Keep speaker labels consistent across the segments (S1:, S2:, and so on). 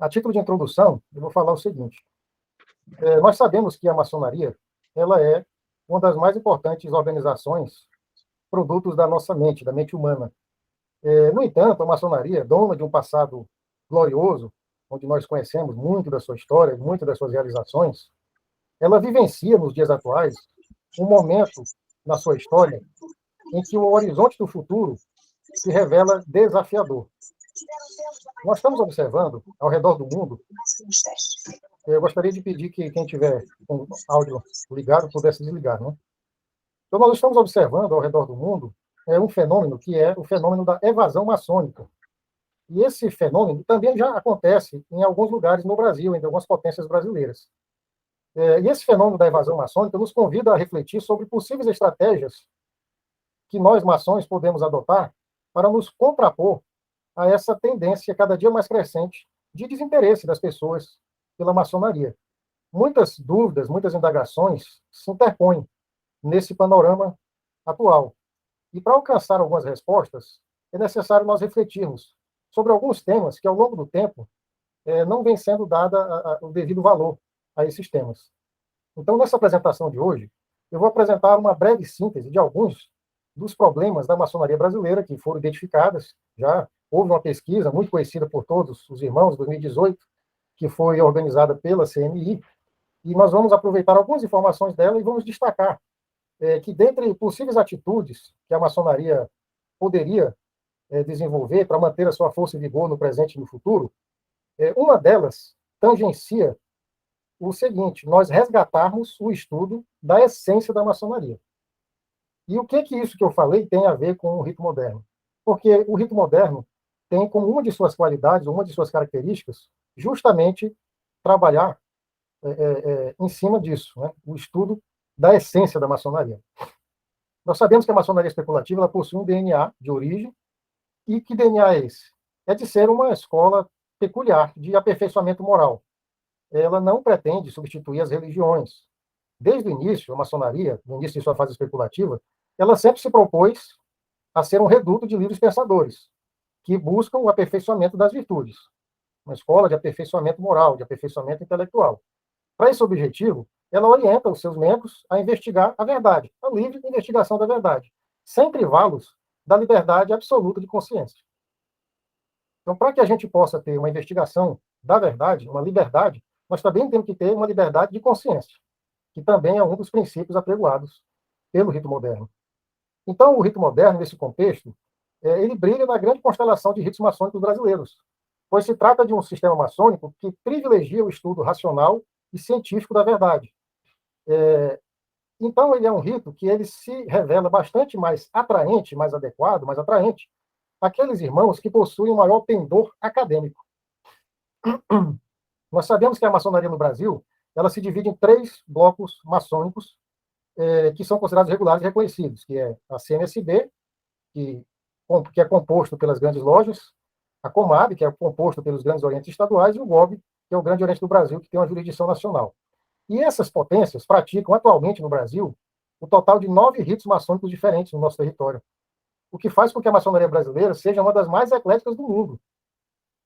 S1: A título de introdução, eu vou falar o seguinte. Nós sabemos que a maçonaria ela é uma das mais importantes organizações produtos da nossa mente, da mente humana. No entanto, a maçonaria, dona de um passado glorioso, onde nós conhecemos muito da sua história, muito das suas realizações, ela vivencia nos dias atuais um momento na sua história em que o horizonte do futuro se revela desafiador. Nós estamos observando, ao redor do mundo, eu gostaria de pedir que quem tiver com o áudio ligado pudesse desligar, né? Então, nós estamos observando ao redor do mundo um fenômeno que é o fenômeno da evasão maçônica. E esse fenômeno também já acontece em alguns lugares no Brasil, em algumas potências brasileiras. E esse fenômeno da evasão maçônica nos convida a refletir sobre possíveis estratégias que nós, maçons, podemos adotar para nos contrapor a essa tendência cada dia mais crescente de desinteresse das pessoas pela maçonaria. Muitas dúvidas, muitas indagações se interpõem nesse panorama atual. E para alcançar algumas respostas, é necessário nós refletirmos sobre alguns temas que, ao longo do tempo, não vem sendo dado o devido valor a esses temas. Então, nessa apresentação de hoje, eu vou apresentar uma breve síntese de alguns dos problemas da maçonaria brasileira que foram identificadas. Já houve uma pesquisa muito conhecida por todos os irmãos, em 2018, que foi organizada pela CNI, e nós vamos aproveitar algumas informações dela e vamos destacar que, dentre possíveis atitudes que a maçonaria poderia desenvolver para manter a sua força e vigor no presente e no futuro, uma delas tangencia o seguinte: nós resgatarmos o estudo da essência da maçonaria. E o que isso que eu falei tem a ver com o rito moderno? Porque o rito moderno tem como uma de suas qualidades, uma de suas características, justamente trabalhar em cima disso, né? O estudo da essência da maçonaria. Nós sabemos que a maçonaria especulativa ela possui um DNA de origem. E que DNA é esse? É de ser uma escola peculiar, de aperfeiçoamento moral. Ela não pretende substituir as religiões. Desde o início, a maçonaria, no início de sua fase especulativa, ela sempre se propôs a ser um reduto de livres pensadores, que buscam o aperfeiçoamento das virtudes. Uma escola de aperfeiçoamento moral, de aperfeiçoamento intelectual. Para esse objetivo, ela orienta os seus membros a investigar a verdade, a livre investigação da verdade, sem privá-los da liberdade absoluta de consciência. Então, para que a gente possa ter uma investigação da verdade, uma liberdade, nós também temos que ter uma liberdade de consciência, que também é um dos princípios apregoados pelo rito moderno. Então, o rito moderno, nesse contexto, ele brilha na grande constelação de ritos maçônicos brasileiros, pois se trata de um sistema maçônico que privilegia o estudo racional e científico da verdade. Então, ele é um rito que ele se revela bastante mais atraente, mais adequado, mais atraente àqueles irmãos que possuem um maior pendor acadêmico. Nós sabemos que a maçonaria no Brasil ela se divide em 3 blocos maçônicos que são considerados regulares e reconhecidos, que é a CNSB, que é composto pelas grandes lojas, a Comab, que é composto pelos grandes orientes estaduais, e o GOB, que é o Grande Oriente do Brasil, que tem uma jurisdição nacional. E essas potências praticam atualmente no Brasil o total de 9 ritos maçônicos diferentes no nosso território, o que faz com que a maçonaria brasileira seja uma das mais ecléticas do mundo.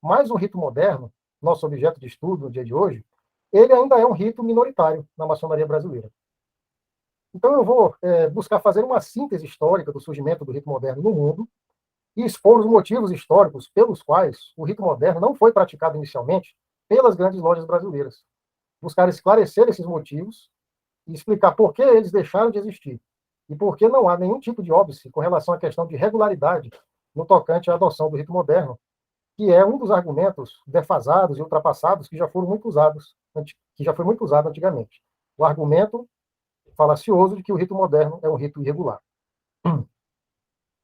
S1: Mas o rito moderno, nosso objeto de estudo no dia de hoje, ele ainda é um rito minoritário na maçonaria brasileira. Então eu vou buscar fazer uma síntese histórica do surgimento do rito moderno no mundo e expor os motivos históricos pelos quais o rito moderno não foi praticado inicialmente pelas grandes lojas brasileiras. Buscar esclarecer esses motivos e explicar por que eles deixaram de existir e por que não há nenhum tipo de óbice com relação à questão de regularidade no tocante à adoção do rito moderno, que é um dos argumentos defasados e ultrapassados que já foram muito usados, que já foi muito usado antigamente. O argumento falacioso de que o rito moderno é um rito irregular.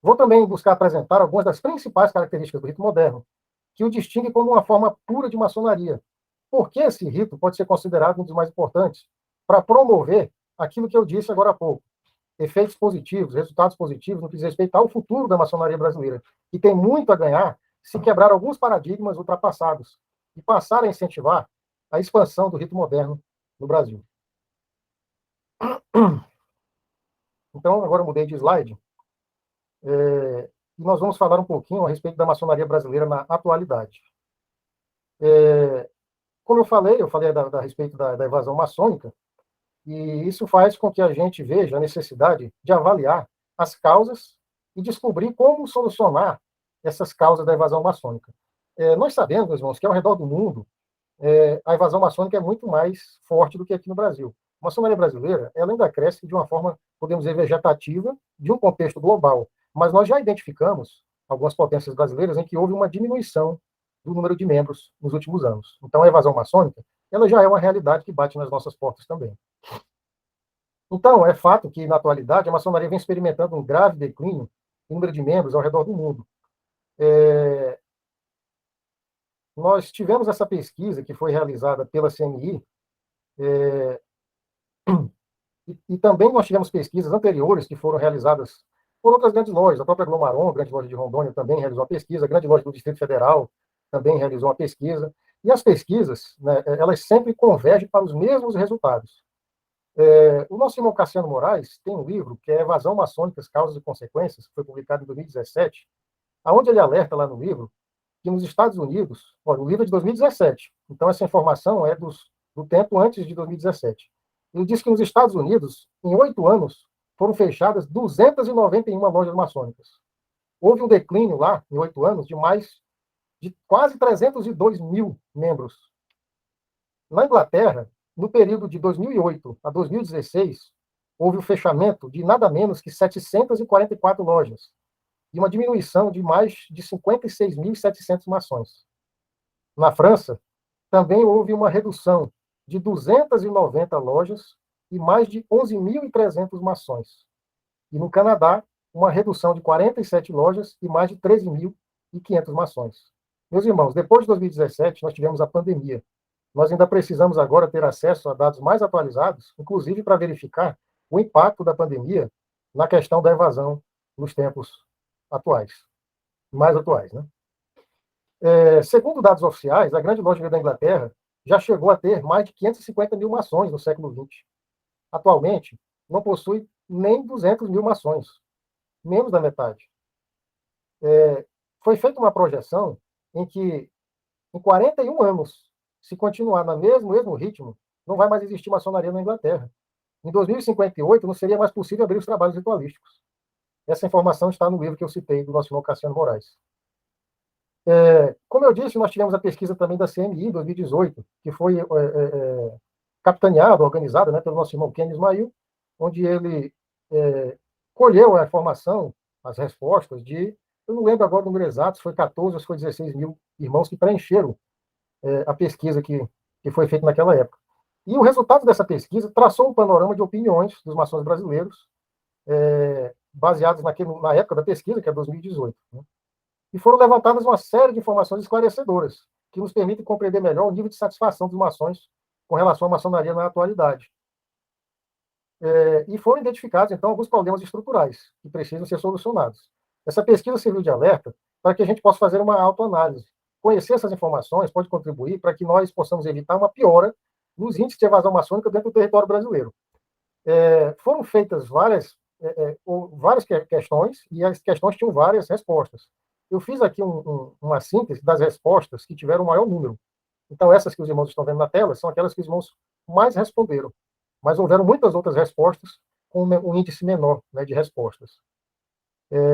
S1: Vou também buscar apresentar algumas das principais características do rito moderno, que o distingue como uma forma pura de maçonaria. Por que esse rito pode ser considerado um dos mais importantes para promover aquilo que eu disse agora há pouco, efeitos positivos, resultados positivos no que diz respeito ao futuro da maçonaria brasileira, que tem muito a ganhar se quebrar alguns paradigmas ultrapassados e passar a incentivar a expansão do rito moderno no Brasil. Então, agora eu mudei de slide, e nós vamos falar um pouquinho a respeito da maçonaria brasileira na atualidade. Como eu falei a respeito da evasão maçônica, e isso faz com que a gente veja a necessidade de avaliar as causas e descobrir como solucionar essas causas da evasão maçônica. Nós sabemos, meus irmãos, que ao redor do mundo, a evasão maçônica é muito mais forte do que aqui no Brasil. A maçonaria brasileira, ela ainda cresce de uma forma, podemos dizer, vegetativa, de um contexto global, mas nós já identificamos algumas potências brasileiras em que houve uma diminuição do número de membros nos últimos anos. Então, a evasão maçônica, ela já é uma realidade que bate nas nossas portas também. Então, é fato que, na atualidade, a maçonaria vem experimentando um grave declínio no número de membros ao redor do mundo. Nós tivemos essa pesquisa que foi realizada pela CNI, e também nós tivemos pesquisas anteriores que foram realizadas por outras grandes lojas. A própria Glomaron, a grande loja de Rondônia, também realizou uma pesquisa, a grande loja do Distrito Federal também realizou uma pesquisa. E as pesquisas, né, elas sempre convergem para os mesmos resultados. O nosso irmão Cassiano Moraes tem um livro que é Evasão Maçônica, Causas e Consequências, que foi publicado em 2017, onde ele alerta lá no livro que nos Estados Unidos, olha, o livro é de 2017, então essa informação é do tempo antes de 2017. Ele diz que nos Estados Unidos, em 8 anos, foram fechadas 291 lojas maçônicas. Houve um declínio lá, em 8 anos, de quase 302 mil membros. Na Inglaterra, no período de 2008 a 2016, houve o fechamento de nada menos que 744 lojas e uma diminuição de mais de 56.700 maçons. Na França, também houve uma redução de 290 lojas e mais de 11.300 maçons. E no Canadá, uma redução de 47 lojas e mais de 13.500 maçons. Meus irmãos, depois de 2017, nós tivemos a pandemia. Nós ainda precisamos agora ter acesso a dados mais atualizados, inclusive para verificar o impacto da pandemia na questão da evasão nos tempos atuais, mais atuais, né? Segundo dados oficiais, a grande loja da Inglaterra já chegou a ter mais de 550 mil maçons no século XX. Atualmente, não possui nem 200 mil maçons, menos da metade. Foi feita uma projeção em que, em 41 anos, se continuar no mesmo ritmo, não vai mais existir maçonaria na Inglaterra. Em 2058, não seria mais possível abrir os trabalhos ritualísticos. Essa informação está no livro que eu citei, do nosso irmão Cassiano Moraes. Como eu disse, nós tivemos a pesquisa também da CNI, em 2018, que foi capitaneada, organizada, né, pelo nosso irmão Ken Ismail, onde ele colheu a informação, as respostas eu não lembro agora o número exato, se foi 14 ou se foi 16 mil irmãos que preencheram a pesquisa que foi feita naquela época. E o resultado dessa pesquisa traçou um panorama de opiniões dos maçons brasileiros, baseados na época da pesquisa, que é 2018. Né? E foram levantadas uma série de informações esclarecedoras, que nos permitem compreender melhor o nível de satisfação dos maçons com relação à maçonaria na atualidade. E foram identificados, então, alguns problemas estruturais que precisam ser solucionados. Essa pesquisa serviu de alerta para que a gente possa fazer uma autoanálise. Conhecer essas informações pode contribuir para que nós possamos evitar uma piora nos índices de evasão maçônica dentro do território brasileiro. Foram feitas várias questões, e as questões tinham várias respostas. Eu fiz aqui uma síntese das respostas que tiveram o maior número. Então, essas que os irmãos estão vendo na tela são aquelas que os irmãos mais responderam. Mas houveram muitas outras respostas com um índice menor, né, de respostas.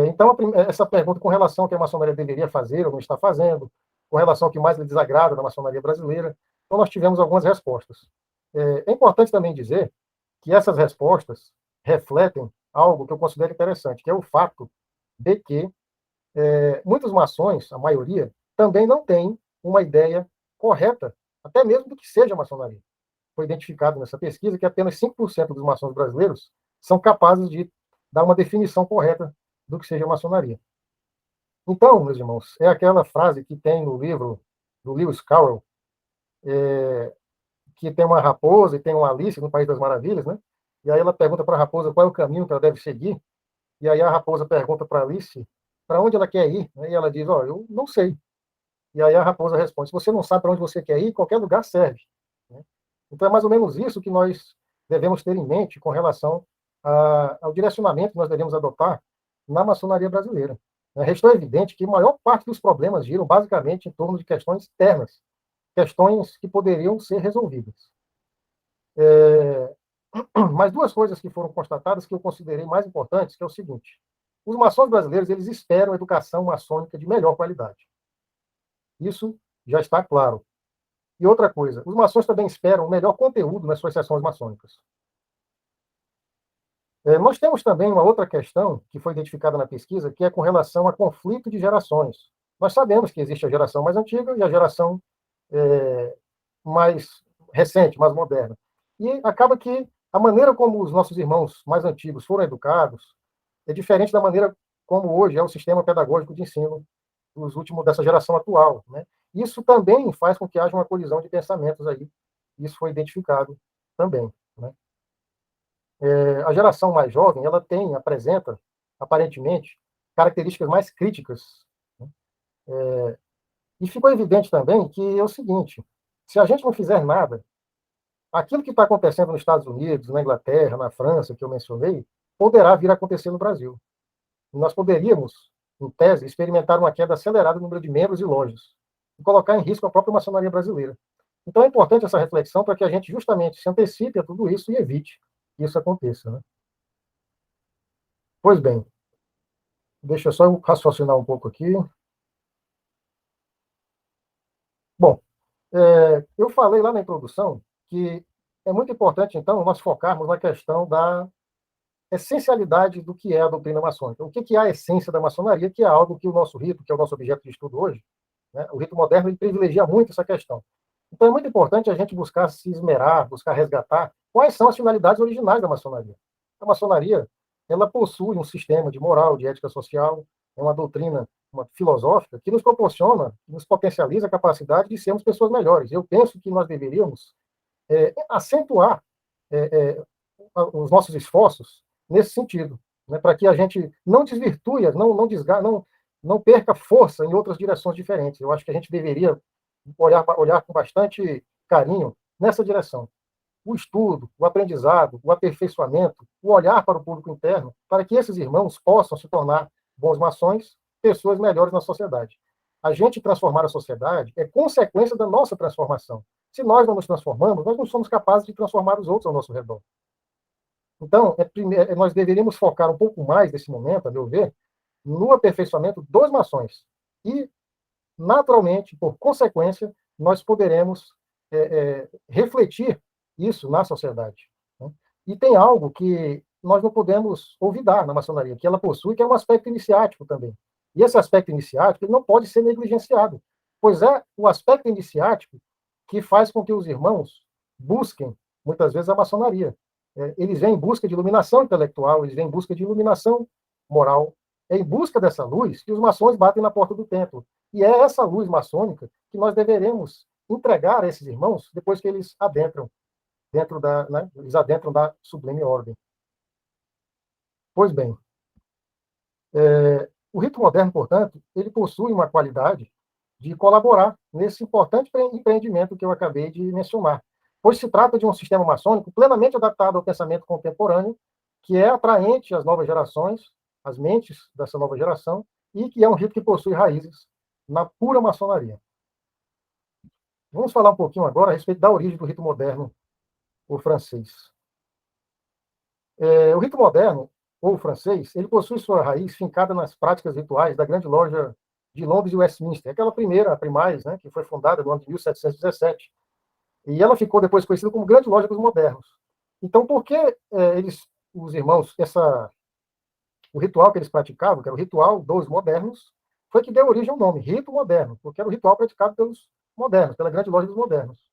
S1: Então, essa pergunta com relação ao que a maçonaria deveria fazer ou não está fazendo, com relação ao que mais lhe desagrada da maçonaria brasileira, então nós tivemos algumas respostas. É importante também dizer que essas respostas refletem algo que eu considero interessante, que é o fato de que muitos maçons, a maioria, também não tem uma ideia correta, até mesmo do que seja maçonaria. Foi identificado nessa pesquisa que apenas 5% dos maçons brasileiros são capazes de dar uma definição correta do que seja maçonaria. Então, meus irmãos, é aquela frase que tem no livro do Lewis Carroll, que tem uma raposa e tem uma Alice no País das Maravilhas, né? E aí ela pergunta para a raposa qual é o caminho que ela deve seguir, e aí a raposa pergunta para a Alice para onde ela quer ir, né? E ela diz, eu não sei. E aí a raposa responde, se você não sabe para onde você quer ir, qualquer lugar serve. Né? Então é mais ou menos isso que nós devemos ter em mente com relação ao direcionamento que nós devemos adotar na maçonaria brasileira. Restou evidente que a maior parte dos problemas giram basicamente em torno de questões externas, questões que poderiam ser resolvidas. Mas duas coisas que foram constatadas que eu considerei mais importantes, que é o seguinte: os maçons brasileiros, eles esperam educação maçônica de melhor qualidade. Isso já está claro. E outra coisa, os maçons também esperam melhor conteúdo nas suas sessões maçônicas. Nós temos também uma outra questão que foi identificada na pesquisa, que é com relação a conflito de gerações. Nós sabemos que existe a geração mais antiga e a geração mais recente, mais moderna. E acaba que a maneira como os nossos irmãos mais antigos foram educados é diferente da maneira como hoje é o sistema pedagógico de ensino dos últimos dessa geração atual, né? Isso também faz com que haja uma colisão de pensamentos aí. Isso foi identificado também, né? A geração mais jovem, ela apresenta, aparentemente, características mais críticas, né? E ficou evidente também que é o seguinte: se a gente não fizer nada, aquilo que está acontecendo nos Estados Unidos, na Inglaterra, na França, que eu mencionei, poderá vir a acontecer no Brasil. E nós poderíamos, em tese, experimentar uma queda acelerada no número de membros e lojas, e colocar em risco a própria maçonaria brasileira. Então é importante essa reflexão para que a gente justamente se antecipe a tudo isso e evite que isso aconteça, né? Pois bem, deixa eu só raciocinar um pouco aqui. Bom, eu falei lá na introdução que é muito importante, então, nós focarmos na questão da essencialidade do que é a doutrina maçônica. O que é a essência da maçonaria, que é algo que o nosso rito, que é o nosso objeto de estudo hoje, né, o rito moderno, ele privilegia muito essa questão. Então é muito importante a gente buscar se esmerar, buscar resgatar quais são as finalidades originais da maçonaria. A maçonaria, ela possui um sistema de moral, de ética social, é uma doutrina filosófica que nos proporciona, nos potencializa a capacidade de sermos pessoas melhores. Eu penso que nós deveríamos acentuar os nossos esforços nesse sentido, né, para que a gente não desvirtue, não perca força em outras direções diferentes. Eu acho que a gente deveria olhar com bastante carinho nessa direção. O estudo, o aprendizado, o aperfeiçoamento, o olhar para o público interno, para que esses irmãos possam se tornar bons maçons, pessoas melhores na sociedade. A gente transformar a sociedade é consequência da nossa transformação. Se nós não nos transformamos, nós não somos capazes de transformar os outros ao nosso redor. Então, nós deveríamos focar um pouco mais nesse momento, a meu ver, no aperfeiçoamento dos maçons. E, naturalmente, por consequência, nós poderemos refletir isso na sociedade, né? E tem algo que nós não podemos olvidar na maçonaria, que ela possui, que é um aspecto iniciático também. E esse aspecto iniciático ele não pode ser negligenciado, pois é o aspecto iniciático que faz com que os irmãos busquem, muitas vezes, a maçonaria. Eles vêm em busca de iluminação intelectual, eles vêm em busca de iluminação moral. É em busca dessa luz que os maçons batem na porta do templo. E é essa luz maçônica que nós deveremos entregar a esses irmãos depois que eles adentram eles adentram da sublime ordem. Pois bem, o rito moderno, portanto, ele possui uma qualidade de colaborar nesse importante empreendimento que eu acabei de mencionar, pois se trata de um sistema maçônico plenamente adaptado ao pensamento contemporâneo, que é atraente às novas gerações, às mentes dessa nova geração, e que é um rito que possui raízes na pura maçonaria. Vamos falar um pouquinho agora a respeito da origem do rito moderno, o francês. O rito moderno, ou francês, ele possui sua raiz fincada nas práticas rituais da Grande Loja de Londres e Westminster, aquela primeira, a primaz, né, que foi fundada no ano de 1717. E ela ficou depois conhecida como Grande Loja dos Modernos. Então, por que os irmãos, o ritual que eles praticavam, que era o ritual dos modernos, foi que deu origem ao nome, rito moderno, porque era o ritual praticado pelos modernos, pela Grande Loja dos Modernos.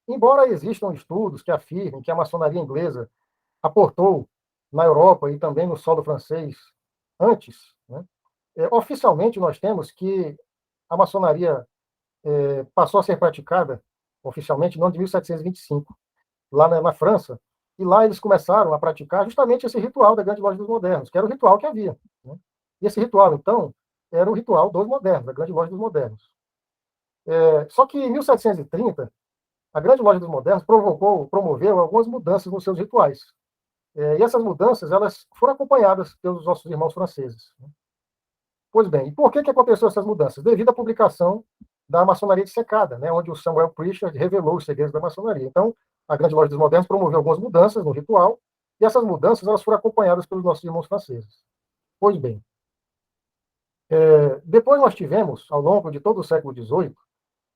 S1: Embora existam estudos que afirmem que a maçonaria inglesa aportou na Europa e também no solo francês antes, né, oficialmente nós temos que a maçonaria passou a ser praticada oficialmente no ano de 1725, lá na França, e lá eles começaram a praticar justamente esse ritual da Grande Loja dos Modernos, que era o ritual que havia, né? E esse ritual, então, era o ritual dos modernos, da Grande Loja dos Modernos. Só que em 1730, a Grande Loja dos Modernos promoveu algumas mudanças nos seus rituais. E essas mudanças elas foram acompanhadas pelos nossos irmãos franceses, né? Pois bem, e por que aconteceu essas mudanças? Devido à publicação da maçonaria dissecada, né, onde o Samuel Pritchard revelou os segredos da maçonaria. Então, a Grande Loja dos Modernos promoveu algumas mudanças no ritual, e essas mudanças elas foram acompanhadas pelos nossos irmãos franceses. Pois bem, depois nós tivemos, ao longo de todo o século XVIII,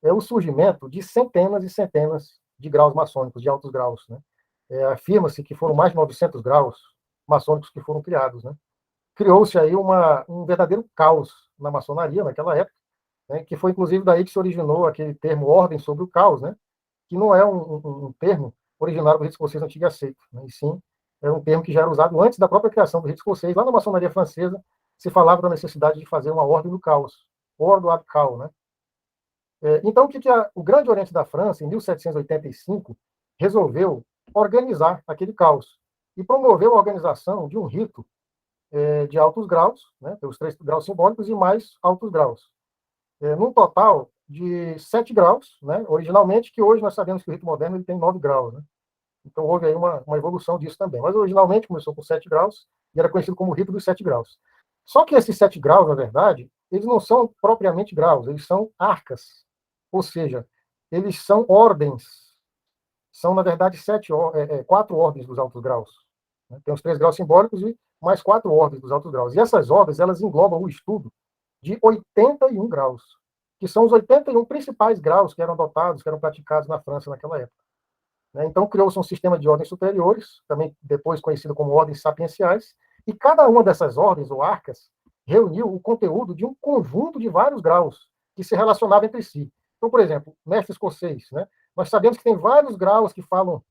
S1: o surgimento de centenas e centenas de graus maçônicos, de altos graus. Né? Afirma-se que foram mais de 900 graus maçônicos que foram criados. Né? Criou-se aí um verdadeiro caos na maçonaria naquela época, né? Que foi inclusive daí que se originou aquele termo ordem sobre o caos, né? Que não é um termo originário do rito escocês antigo e aceito, né? E sim é um termo que já era usado antes da própria criação do rito escocês. Lá na maçonaria francesa se falava da necessidade de fazer uma ordem do caos, ordem ad caos, né? Então, o que o Grande Oriente da França, em 1785, resolveu organizar aquele caos e promoveu a organização de um rito de altos graus, né, tem os 3 graus simbólicos e mais altos graus, num total de 7 graus, né, originalmente, que hoje nós sabemos que o rito moderno ele tem 9 graus. Né? Então, houve aí uma evolução disso também. Mas, originalmente, começou com 7 graus e era conhecido como rito dos 7 graus. Só que esses 7 graus, na verdade, eles não são propriamente graus, eles são arcas. Ou seja, eles são ordens. São, na verdade, 4 ordens dos altos graus. Né? Tem os 3 graus simbólicos e mais 4 ordens dos altos graus. E essas ordens, elas englobam o estudo de 81 graus, que são os 81 principais graus que eram adotados, que eram praticados na França naquela época. Então, criou-se um sistema de ordens superiores, também depois conhecido como ordens sapienciais, e cada uma dessas ordens, ou arcas, reuniu o conteúdo de um conjunto de vários graus que se relacionavam entre si. Então, por exemplo, mestre escocês, né? Nós sabemos que tem vários graus que falam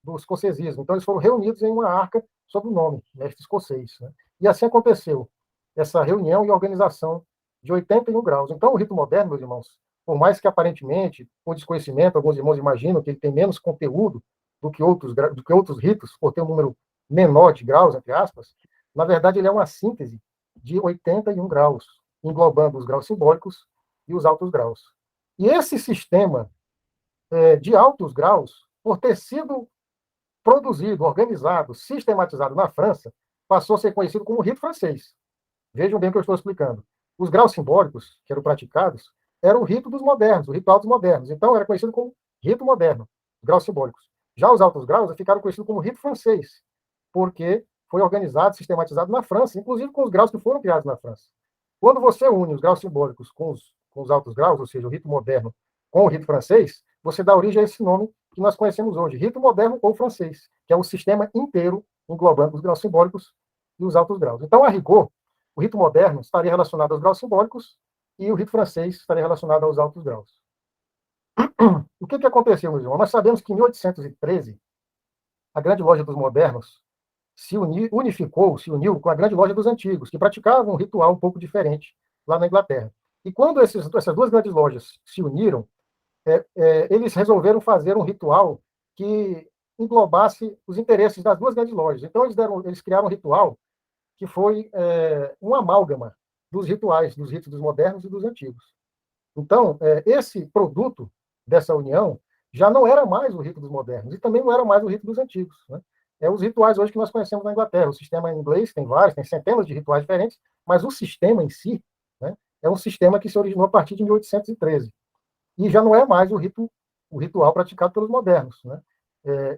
S1: do escocesismo, então eles foram reunidos em uma arca sob o nome, mestre escocês. Né? E assim aconteceu, essa reunião e organização de 81 graus. Então, o rito moderno, meus irmãos, por mais que aparentemente, por desconhecimento, alguns irmãos imaginam que ele tem menos conteúdo do que outros ritos, por ter um número menor de graus, entre aspas, na verdade ele é uma síntese de 81 graus, englobando os graus simbólicos e os altos graus. E esse sistema de altos graus, por ter sido produzido, organizado, sistematizado na França, passou a ser conhecido como rito francês. Vejam bem o que eu estou explicando. Os graus simbólicos que eram praticados eram o rito dos modernos, o ritual dos modernos. Então, era conhecido como rito moderno, os graus simbólicos. Já os altos graus ficaram conhecidos como rito francês, porque foi organizado, sistematizado na França, inclusive com os graus que foram criados na França. Quando você une os graus simbólicos com os altos graus, ou seja, o rito moderno com o rito francês, você dá origem a esse nome que nós conhecemos hoje, rito moderno ou francês, que é o sistema inteiro englobando os graus simbólicos e os altos graus. Então, a rigor, o rito moderno estaria relacionado aos graus simbólicos e o rito francês estaria relacionado aos altos graus. O que aconteceu, meu irmão? Nós sabemos que em 1813, a Grande Loja dos Modernos se uniu com a Grande Loja dos Antigos, que praticavam um ritual um pouco diferente lá na Inglaterra. E quando essas duas grandes lojas se uniram, eles resolveram fazer um ritual que englobasse os interesses das duas grandes lojas. Então, eles criaram um ritual que foi uma amálgama dos rituais, dos ritos dos modernos e dos antigos. Então, esse produto dessa união já não era mais o rito dos modernos e também não era mais o rito dos antigos. Né? Os rituais hoje que nós conhecemos na Inglaterra. O sistema inglês tem vários, tem centenas de rituais diferentes, mas o sistema em si, né, é um sistema que se originou a partir de 1813. E já não é mais o ritual praticado pelos modernos. Né?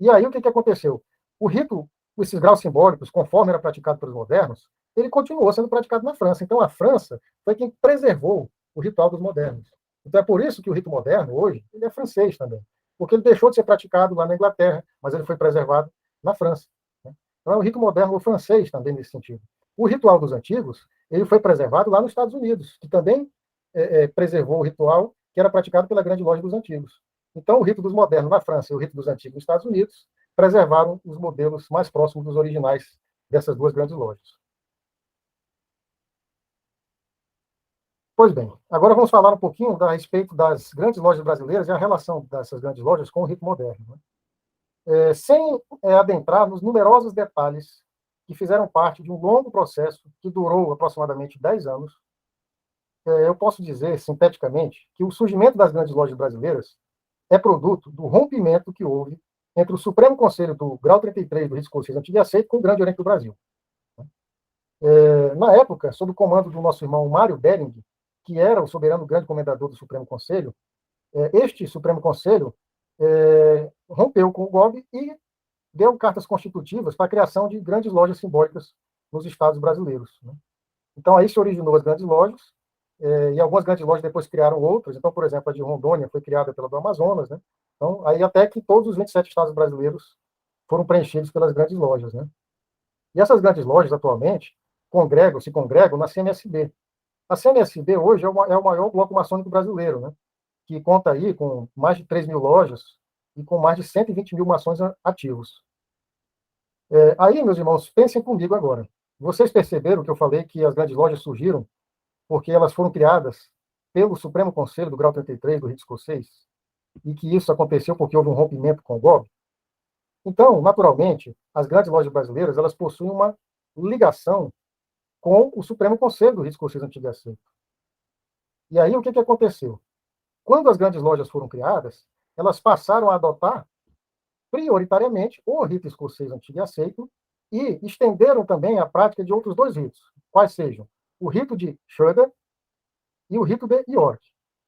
S1: E aí o que aconteceu? O rito, esses graus simbólicos, conforme era praticado pelos modernos, ele continuou sendo praticado na França. Então a França foi quem preservou o ritual dos modernos. Então é por isso que o rito moderno hoje ele é francês também, porque ele deixou de ser praticado lá na Inglaterra, mas ele foi preservado na França. Né? Então é o rito moderno francês também nesse sentido. O ritual dos antigos ele foi preservado lá nos Estados Unidos, que também preservou o ritual que era praticado pela Grande Loja dos Antigos. Então, o rito dos modernos na França e o rito dos antigos nos Estados Unidos preservaram os modelos mais próximos dos originais dessas duas grandes lojas. Pois bem, agora vamos falar um pouquinho a respeito das grandes lojas brasileiras e a relação dessas grandes lojas com o rito moderno. Né? Sem adentrar nos numerosos detalhes que fizeram parte de um longo processo que durou aproximadamente 10 anos, eu posso dizer, sinteticamente, que o surgimento das grandes lojas brasileiras é produto do rompimento que houve entre o Supremo Conselho do Grau 33 do Rito Escocês Antigo e Aceito com o Grande Oriente do Brasil. Na época, sob o comando do nosso irmão Mário Bering, que era o soberano grande comendador do Supremo Conselho, este Supremo Conselho rompeu com o GOB e deu cartas constitutivas para a criação de grandes lojas simbólicas nos estados brasileiros. Né? Então, aí se originou as grandes lojas, e algumas grandes lojas depois criaram outras. Então, por exemplo, a de Rondônia foi criada pela do Amazonas. Né? Então, aí até que todos os 27 estados brasileiros foram preenchidos pelas grandes lojas. Né? E essas grandes lojas, atualmente, se congregam na CMSB. A CMSB hoje é o maior bloco maçônico brasileiro, né? Que conta aí com mais de 3 mil lojas e com mais de 120 mil maçons ativos. Aí, meus irmãos, pensem comigo agora. Vocês perceberam que eu falei que as grandes lojas surgiram porque elas foram criadas pelo Supremo Conselho do Grau 33 do Rito Escocês, e que isso aconteceu porque houve um rompimento com o GOB? Então, naturalmente, as grandes lojas brasileiras elas possuem uma ligação com o Supremo Conselho do Rito Escocês Antigo e Aceito. E aí, o que aconteceu? Quando as grandes lojas foram criadas, elas passaram a adotar prioritariamente o rito escocês antigo e aceito e estenderam também a prática de outros dois ritos, quais sejam o rito de Schroeder e o rito de York.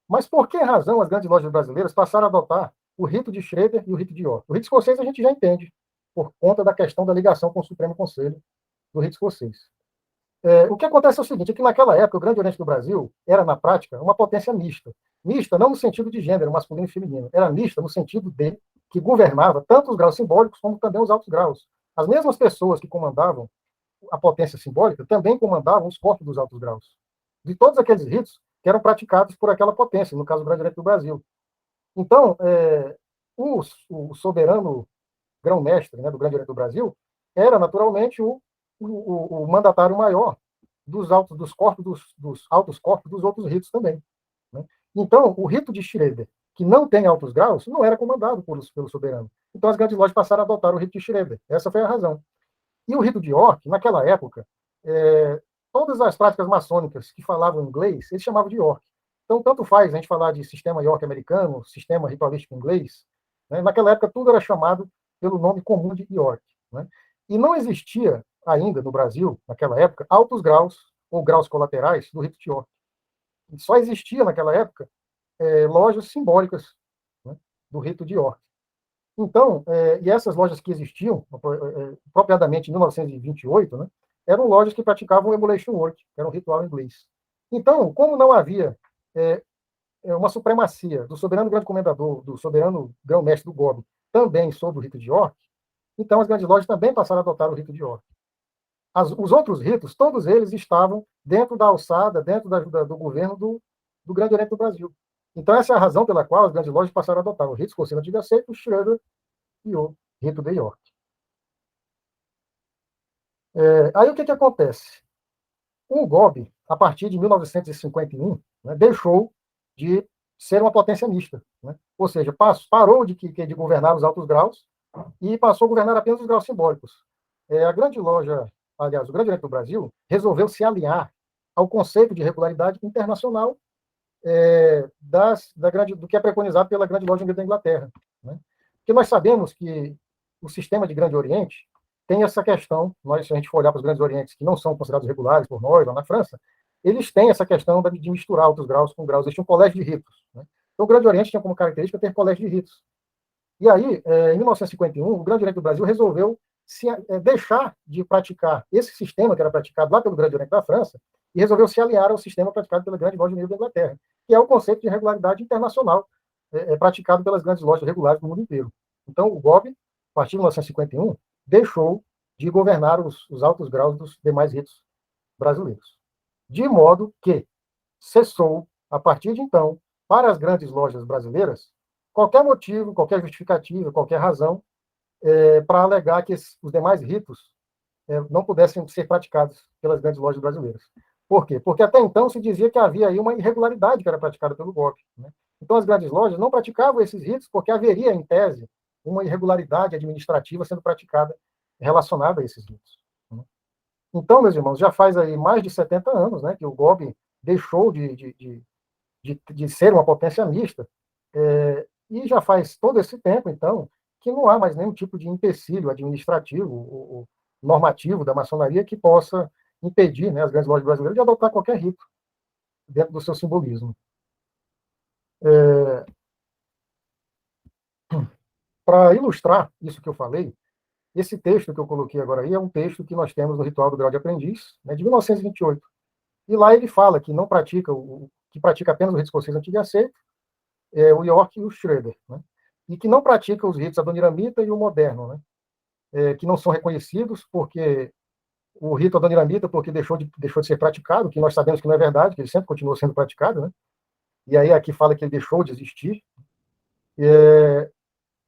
S1: Mas por que razão as grandes lojas brasileiras passaram a adotar o rito de Schroeder e o rito de York? O rito escocês a gente já entende, por conta da questão da ligação com o Supremo Conselho do rito escocês. O que acontece é o seguinte, é que naquela época o Grande Oriente do Brasil era, na prática, uma potência mista. Mista não no sentido de gênero, masculino e feminino, era mista no sentido de que governava tanto os graus simbólicos como também os altos graus. As mesmas pessoas que comandavam a potência simbólica também comandavam os corpos dos altos graus. De todos aqueles ritos que eram praticados por aquela potência, no caso do Grande Oriente do Brasil. Então, o soberano grão-mestre, né, do Grande Oriente do Brasil era, naturalmente, o mandatário maior dos altos corpos dos outros ritos também. Né? Então, o rito de Schroeder, que não tem altos graus, não era comandado pelo soberano. Então, as grandes lojas passaram a adotar o rito de Schroeder. Essa foi a razão. E o rito de York, naquela época, todas as práticas maçônicas que falavam inglês, eles chamavam de York. Então, tanto faz a gente falar de sistema York americano, sistema ritualístico inglês. Né? Naquela época, tudo era chamado pelo nome comum de York. Né? E não existia ainda no Brasil, naquela época, altos graus ou graus colaterais do rito de York. Só existia naquela época lojas simbólicas, né, do rito de York. Então, e essas lojas que existiam, apropriadamente em 1928, né, eram lojas que praticavam o emulation work, que era um ritual inglês. Então, como não havia uma supremacia do soberano grande comendador, do soberano grão-mestre do GOB, também sobre o rito de York, então as grandes lojas também passaram a adotar o rito de York. Os outros ritos, todos eles estavam dentro da alçada, dentro do governo do Grande Oriente do Brasil. Então, essa é a razão pela qual as grandes lojas passaram a adotar o rito escocês antigo aceito, o Schroeder e o rito de York. Aí o que acontece? O GOB, a partir de 1951, né, deixou de ser uma potência mista. Né? Ou seja, parou de governar os altos graus e passou a governar apenas os graus simbólicos. A grande loja, aliás, o Grande Oriente do Brasil, resolveu se alinhar ao conceito de regularidade internacional do que é preconizado pela Grande Loja da Inglaterra. Né? Porque nós sabemos que o sistema de Grande Oriente tem essa questão, se a gente for olhar para os Grandes Orientes, que não são considerados regulares por nós, lá na França, eles têm essa questão de misturar altos graus com graus. Eles tinham um colégio de ritos. Né? Então, o Grande Oriente tinha como característica ter colégio de ritos. E aí, em 1951, o Grande Oriente do Brasil resolveu deixar de praticar esse sistema que era praticado lá pelo Grande Oriente da França e resolveu se aliar ao sistema praticado pela Grande Loja Unida da Inglaterra, que é o conceito de regularidade internacional praticado pelas grandes lojas regulares do mundo inteiro. Então, o GOB, a partir de 1951, deixou de governar os altos graus dos demais ritos brasileiros. De modo que cessou, a partir de então, para as grandes lojas brasileiras, qualquer motivo, qualquer justificativa, qualquer razão para alegar que os demais ritos não pudessem ser praticados pelas grandes lojas brasileiras. Por quê? Porque até então se dizia que havia aí uma irregularidade que era praticada pelo GOB. Né? Então as grandes lojas não praticavam esses ritos porque haveria, em tese, uma irregularidade administrativa sendo praticada relacionada a esses ritos. Né? Então, meus irmãos, já faz aí mais de 70 anos, né, que o GOB deixou de ser uma potência mista, e já faz todo esse tempo, então, que não há mais nenhum tipo de empecilho administrativo ou normativo da maçonaria que possa impedir, né, as grandes lojas brasileiras de adotar qualquer rito. dentro do seu simbolismo. Para ilustrar isso que eu falei, esse texto que eu coloquei agora aí é um texto que nós temos no Ritual do Grau de Aprendiz, né, de 1928. E lá ele fala que não pratica, que pratica apenas o rito escocês antigo e aceito, o York e o Schroeder, né? E que não pratica os ritos adoniramita e o moderno, né? Que não são reconhecidos porque o rito adoniramita, porque deixou de ser praticado, que nós sabemos que não é verdade, que ele sempre continuou sendo praticado, né? E aí aqui fala que ele deixou de existir.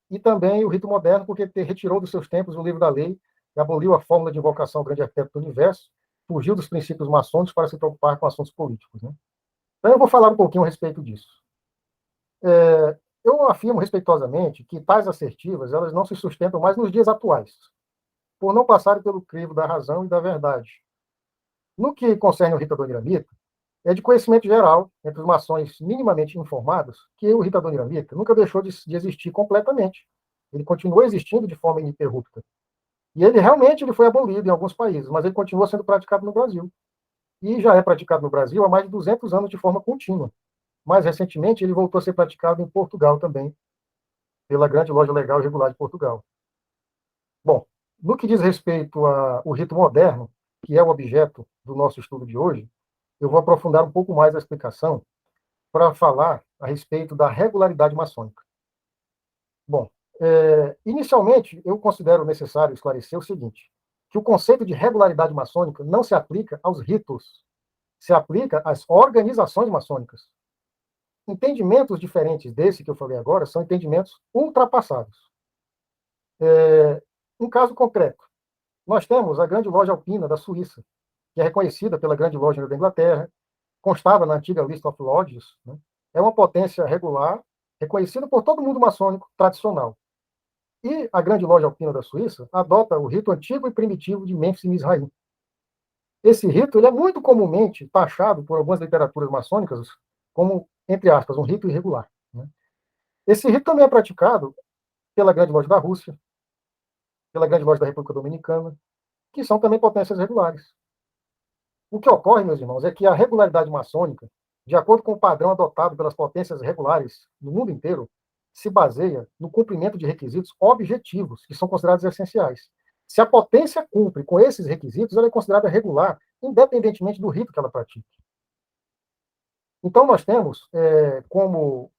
S1: E também o rito moderno, porque retirou dos seus tempos o livro da lei, aboliu a fórmula de invocação ao grande arquiteto do universo, fugiu dos princípios maçônicos para se preocupar com assuntos políticos, né? Então eu vou falar um pouquinho a respeito disso. Eu afirmo respeitosamente que tais assertivas elas não se sustentam mais nos dias atuais, por não passarem pelo crivo da razão e da verdade. No que concerne o rito adoniramita, é de conhecimento geral, entre os maçons minimamente informados, que o rito adoniramita nunca deixou de existir completamente. Ele continuou existindo de forma ininterrupta. E ele foi abolido em alguns países, mas ele continua sendo praticado no Brasil. E já é praticado no Brasil há mais de 200 anos de forma contínua. Mais recentemente, ele voltou a ser praticado em Portugal também, pela Grande Loja Legal e Regular de Portugal. Bom, no que diz respeito ao rito moderno, que é o objeto do nosso estudo de hoje, eu vou aprofundar um pouco mais a explicação para falar a respeito da regularidade maçônica. Bom, inicialmente, eu considero necessário esclarecer o seguinte, que o conceito de regularidade maçônica não se aplica aos ritos, se aplica às organizações maçônicas. Entendimentos diferentes desse que eu falei agora são entendimentos ultrapassados. Um caso concreto, nós temos a Grande Loja Alpina da Suíça, que é reconhecida pela Grande Loja da Inglaterra, constava na antiga List of Lodges, né? É uma potência regular, reconhecida por todo mundo maçônico tradicional. E a Grande Loja Alpina da Suíça adota o rito antigo e primitivo de Mêmfis e Mizraim. Esse rito ele é muito comumente taxado por algumas literaturas maçônicas como, entre aspas, um rito irregular, né? Esse rito também é praticado pela Grande Loja da Rússia, pela Grande Loja da República Dominicana, que são também potências regulares. O que ocorre, meus irmãos, é que a regularidade maçônica, de acordo com o padrão adotado pelas potências regulares no mundo inteiro, se baseia no cumprimento de requisitos objetivos, que são considerados essenciais. Se a potência cumpre com esses requisitos, ela é considerada regular, independentemente do rito que ela pratique. Então, nós temos como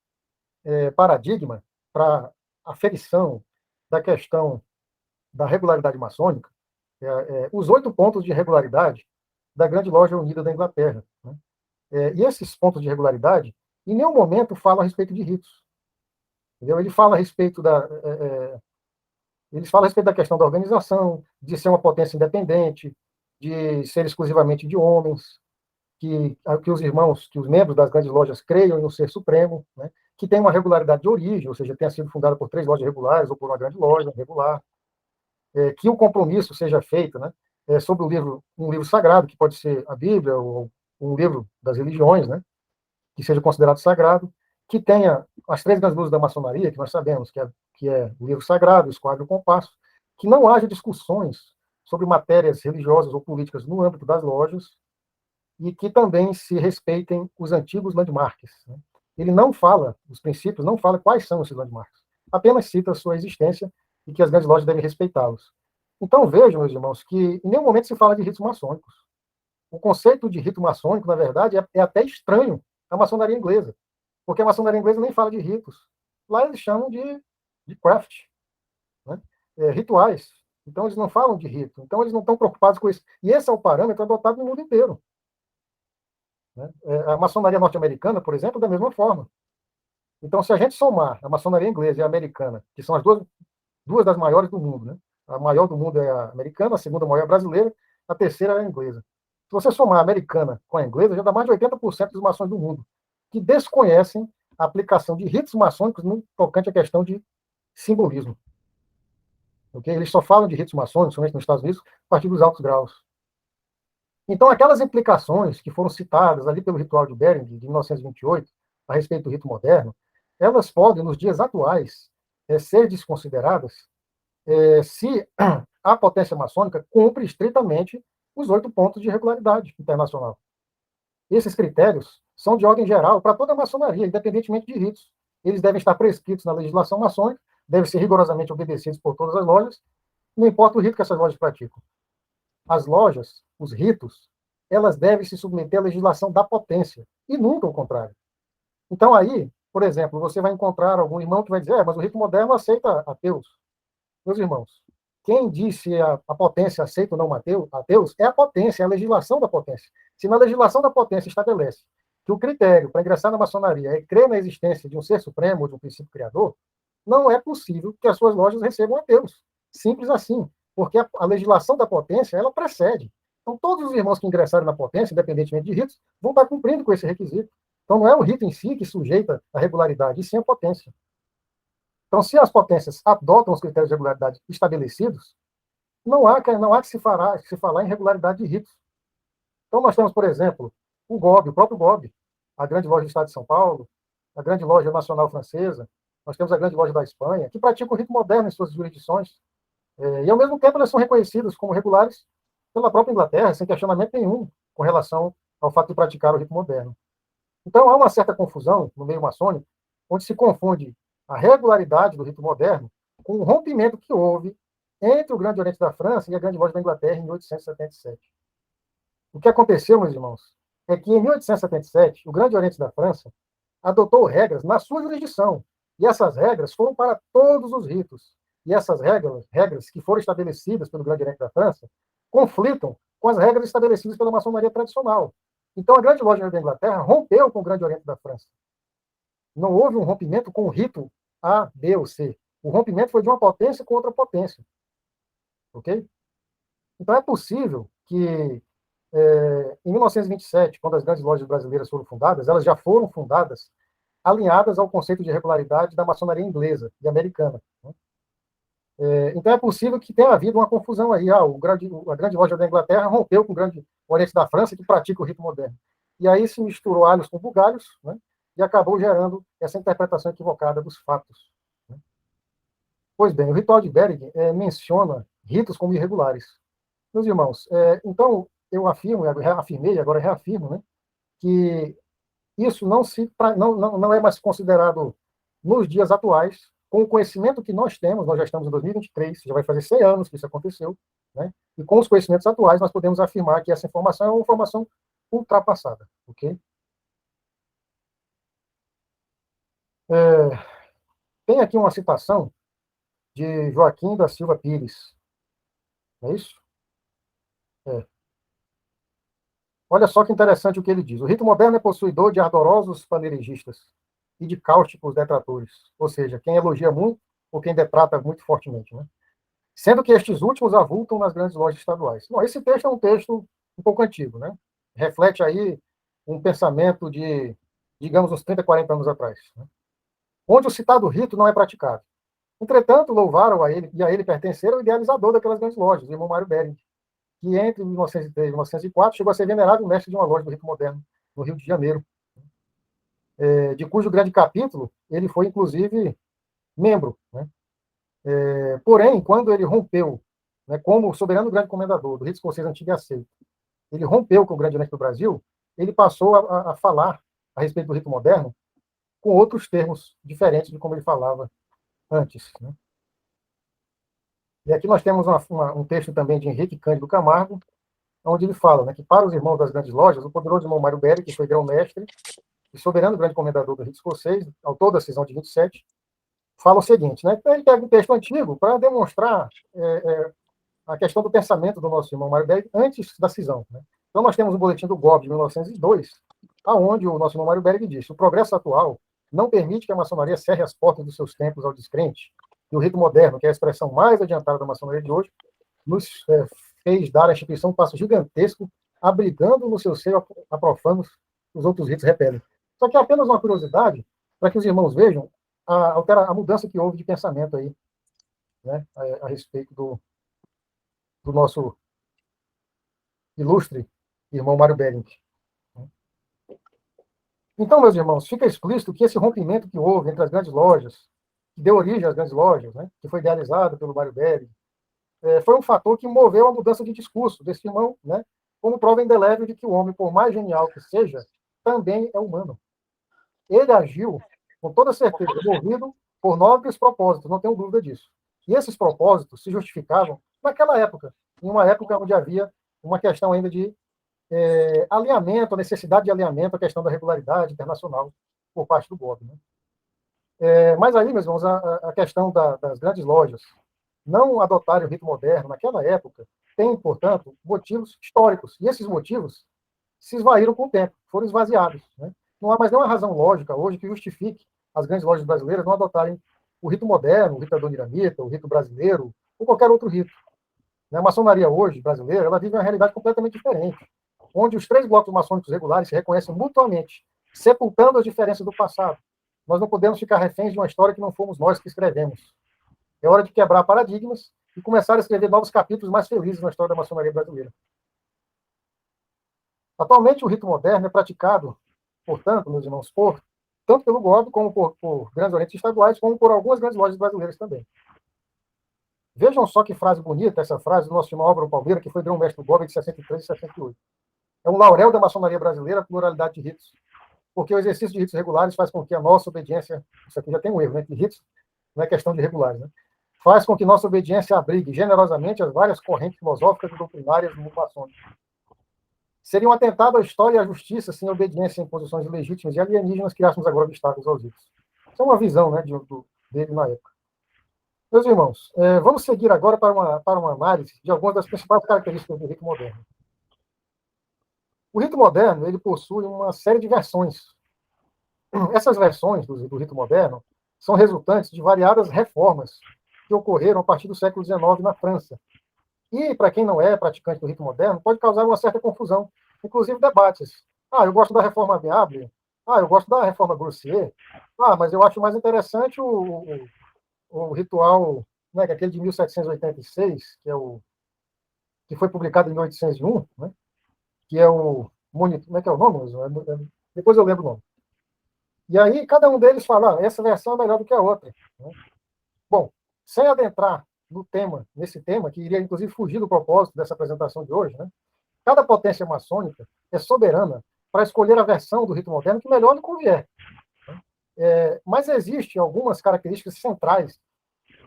S1: paradigma para aferição da questão da regularidade maçônica os 8 pontos de regularidade da Grande Loja Unida da Inglaterra, né? E esses pontos de regularidade, em nenhum momento falam a respeito de ritos. Entendeu? Eles falam a respeito da questão da organização, de ser uma potência independente, de ser exclusivamente de homens, que os irmãos, que os membros das grandes lojas creiam em um ser supremo, né? Que tem uma regularidade de origem, ou seja, tenha sido fundada por 3 lojas regulares ou por uma grande loja regular, que o compromisso seja feito, né? Sobre um livro sagrado, que pode ser a Bíblia ou um livro das religiões, né? Que seja considerado sagrado, que tenha as 3 grandes luzes da maçonaria, que nós sabemos que é o livro sagrado, o esquadro e o compasso, que não haja discussões sobre matérias religiosas ou políticas no âmbito das lojas, e que também se respeitem os antigos landmarks, né? Ele não fala, os princípios não fala quais são esses landmarks, apenas cita a sua existência e que as grandes lojas devem respeitá-los. Então vejam, meus irmãos, que em nenhum momento se fala de ritos maçônicos. O conceito de rito maçônico, na verdade, é até estranho à maçonaria inglesa, porque a maçonaria inglesa nem fala de ritos. Lá eles chamam de craft, né? Rituais. Então eles não falam de rito. Então eles não estão preocupados com isso. E esse é o parâmetro adotado no mundo inteiro, né? A maçonaria norte-americana, por exemplo, da mesma forma. Então, se a gente somar a maçonaria inglesa e a americana, que são as duas das maiores do mundo, né? A maior do mundo é a americana, a segunda maior é a brasileira, a terceira é a inglesa. Se você somar a americana com a inglesa, já dá mais de 80% dos maçons do mundo, que desconhecem a aplicação de ritos maçônicos no tocante à questão de simbolismo. Okay? Eles só falam de ritos maçônicos, somente nos Estados Unidos, a partir dos altos graus. Então, aquelas implicações que foram citadas ali pelo ritual de Bering, de 1928, a respeito do rito moderno, elas podem, nos dias atuais, ser desconsideradas se a potência maçônica cumpre estritamente os 8 pontos de regularidade internacional. Esses critérios são de ordem geral para toda a maçonaria, independentemente de ritos. Eles devem estar prescritos na legislação maçônica, devem ser rigorosamente obedecidos por todas as lojas, não importa o rito que essas lojas praticam. As lojas, os ritos, elas devem se submeter à legislação da potência, e nunca o contrário. Então, aí, por exemplo, você vai encontrar algum irmão que vai dizer, mas o rito moderno aceita ateus. Meus irmãos, quem disse a potência aceita ou não ateus é a potência, é a legislação da potência. Se na legislação da potência estabelece que o critério para ingressar na maçonaria é crer na existência de um ser supremo ou de um princípio criador, não é possível que as suas lojas recebam ateus. Simples assim. Porque a legislação da potência, ela precede. Então, todos os irmãos que ingressaram na potência, independentemente de ritos, vão estar cumprindo com esse requisito. Então, não é o rito em si que sujeita a regularidade, e sim a potência. Então, se as potências adotam os critérios de regularidade estabelecidos, não há que se falar em regularidade de ritos. Então, nós temos, por exemplo, o GOB, o próprio GOB, a Grande Loja do Estado de São Paulo, a Grande Loja Nacional Francesa, nós temos a Grande Loja da Espanha, que praticam o rito moderno em suas jurisdições. E, ao mesmo tempo, elas são reconhecidas como regulares pela própria Inglaterra, sem questionamento nenhum, com relação ao fato de praticar o rito moderno. Então, há uma certa confusão no meio maçônico, onde se confunde a regularidade do rito moderno com o rompimento que houve entre o Grande Oriente da França e a Grande Loja da Inglaterra em 1877. O que aconteceu, meus irmãos, é que em 1877, o Grande Oriente da França adotou regras na sua jurisdição, e essas regras foram para todos os ritos. E essas regras que foram estabelecidas pelo Grande Oriente da França, conflitam com as regras estabelecidas pela maçonaria tradicional. Então, a Grande Loja da Inglaterra rompeu com o Grande Oriente da França. Não houve um rompimento com o rito A, B ou C. O rompimento foi de uma potência com outra potência. Ok? Então, é possível que, em 1927, quando as grandes lojas brasileiras foram fundadas, elas já foram fundadas alinhadas ao conceito de regularidade da maçonaria inglesa e americana. Né? Então, é possível que tenha havido uma confusão aí. A Grande Loja da Inglaterra rompeu com o Grande Oriente da França, que pratica o rito moderno. E aí se misturou alhos com bugalhos, né? E acabou gerando essa interpretação equivocada dos fatos. Né? Pois bem, o ritual de Bering menciona ritos como irregulares. Meus irmãos, então eu afirmo, afirmei, agora reafirmo, né, que isso não é mais considerado nos dias atuais, com o conhecimento que nós temos, nós já estamos em 2023, já vai fazer 100 anos que isso aconteceu, né? E com os conhecimentos atuais nós podemos afirmar que essa informação é uma informação ultrapassada, ok? Tem aqui uma citação de Joaquim da Silva Pires, não é isso? Olha só que interessante o que ele diz. O rito moderno é possuidor de ardorosos paneiristas e de cáusticos detratores, ou seja, quem elogia muito ou quem detrata muito fortemente, né? Sendo que estes últimos avultam nas grandes lojas estaduais. Bom, esse texto é um texto um pouco antigo, né? Reflete aí um pensamento de, digamos, uns 30, 40 anos atrás, né? Onde o citado rito não é praticado. Entretanto, louvaram a ele, e a ele pertenceram o idealizador daquelas grandes lojas, o irmão Mário Bering, que entre 1903 e 1904 chegou a ser venerado mestre de uma loja do rito moderno, no Rio de Janeiro, de cujo grande capítulo ele foi, inclusive, membro. Né? Porém, quando ele rompeu, né, como soberano grande comendador do rito escocês antigo e aceito, ele rompeu com o Grande Oriente do Brasil, ele passou a falar a respeito do rito moderno com outros termos diferentes de como ele falava antes. Né? E aqui nós temos um texto também de Henrique Cândido Camargo, onde ele fala, né, que para os irmãos das grandes lojas, o poderoso irmão Mário Bering, que foi grão-mestre e soberano grande comendador do rito escocês, autor da cisão de 27, fala o seguinte, né? Então ele pega um texto antigo para demonstrar a questão do pensamento do nosso irmão Mário Bering antes da cisão. Né? Então nós temos o boletim do GOB de 1902, aonde o nosso irmão Mário Bering disse: o progresso atual não permite que a maçonaria cerre as portas dos seus templos ao descrente, e o rito moderno, que é a expressão mais adiantada da maçonaria de hoje, nos fez dar à instituição um passo gigantesco, abrigando no seu seio a profanos os outros ritos repelem. Só que é apenas uma curiosidade, para que os irmãos vejam a mudança que houve de pensamento aí, né, a respeito do nosso ilustre irmão Mário Bering. Então, meus irmãos, fica explícito que esse rompimento que houve entre as grandes lojas, que deu origem às grandes lojas, né, que foi idealizado pelo Mário Bering, foi um fator que moveu a mudança de discurso desse irmão, né, como prova indelével de que o homem, por mais genial que seja, também é humano. Ele agiu, com toda certeza, movido por nobres propósitos, não tenho dúvida disso. E esses propósitos se justificavam naquela época, em uma época onde havia uma questão ainda de alinhamento, a necessidade de alinhamento, a questão da regularidade internacional por parte do GOB. Né? Mas aí, meus irmãos, a questão das grandes lojas não adotarem o rito moderno naquela época tem, portanto, motivos históricos. E esses motivos se esvaíram com o tempo, foram esvaziados. Né? Não há mais nenhuma razão lógica hoje que justifique as grandes lojas brasileiras não adotarem o rito moderno, o rito adoniramita, o rito brasileiro, ou qualquer outro rito. A maçonaria hoje, brasileira, ela vive uma realidade completamente diferente, onde os três blocos maçônicos regulares se reconhecem mutuamente, sepultando as diferenças do passado. Nós não podemos ficar reféns de uma história que não fomos nós que escrevemos. É hora de quebrar paradigmas e começar a escrever novos capítulos mais felizes na história da maçonaria brasileira. Atualmente, o rito moderno é praticado, portanto, meus irmãos, tanto pelo GOB, como por grandes orientes estaduais, como por algumas grandes lojas brasileiras também. Vejam só que frase bonita, essa frase do nosso irmão Álvaro Palmeira, que foi grão-mestre do GOB de 63 e 68. É um laurel da maçonaria brasileira, a pluralidade de ritos, porque o exercício de ritos regulares faz com que a nossa obediência, isso aqui já tem um erro, né, que ritos não é questão de regulares, né, faz com que nossa obediência abrigue generosamente as várias correntes filosóficas e doutrinárias do mundo maçônico. Seria um atentado à história e à justiça se, em obediência a imposições ilegítimas e alienígenas, criássemos agora obstáculos aos ritos. Isso é uma visão, né, dele na época. Meus irmãos, vamos seguir agora para uma análise de algumas das principais características do rito moderno. O rito moderno ele possui uma série de versões. Essas versões do rito moderno são resultantes de variadas reformas que ocorreram a partir do século XIX na França. E, para quem não é praticante do rito moderno, pode causar uma certa confusão, inclusive debates. Eu gosto da reforma Viable. Eu gosto da reforma Grossier. Mas eu acho mais interessante o ritual, né, aquele de 1786, que foi publicado em 1801, né, que é o... Como é que é o nome? Depois eu lembro o nome. E aí, cada um deles fala, essa versão é melhor do que a outra. Né? Bom, sem adentrar nesse tema, que iria, inclusive, fugir do propósito dessa apresentação de hoje, né? Cada potência maçônica é soberana para escolher a versão do rito moderno que melhor lhe convier. Mas existem algumas características centrais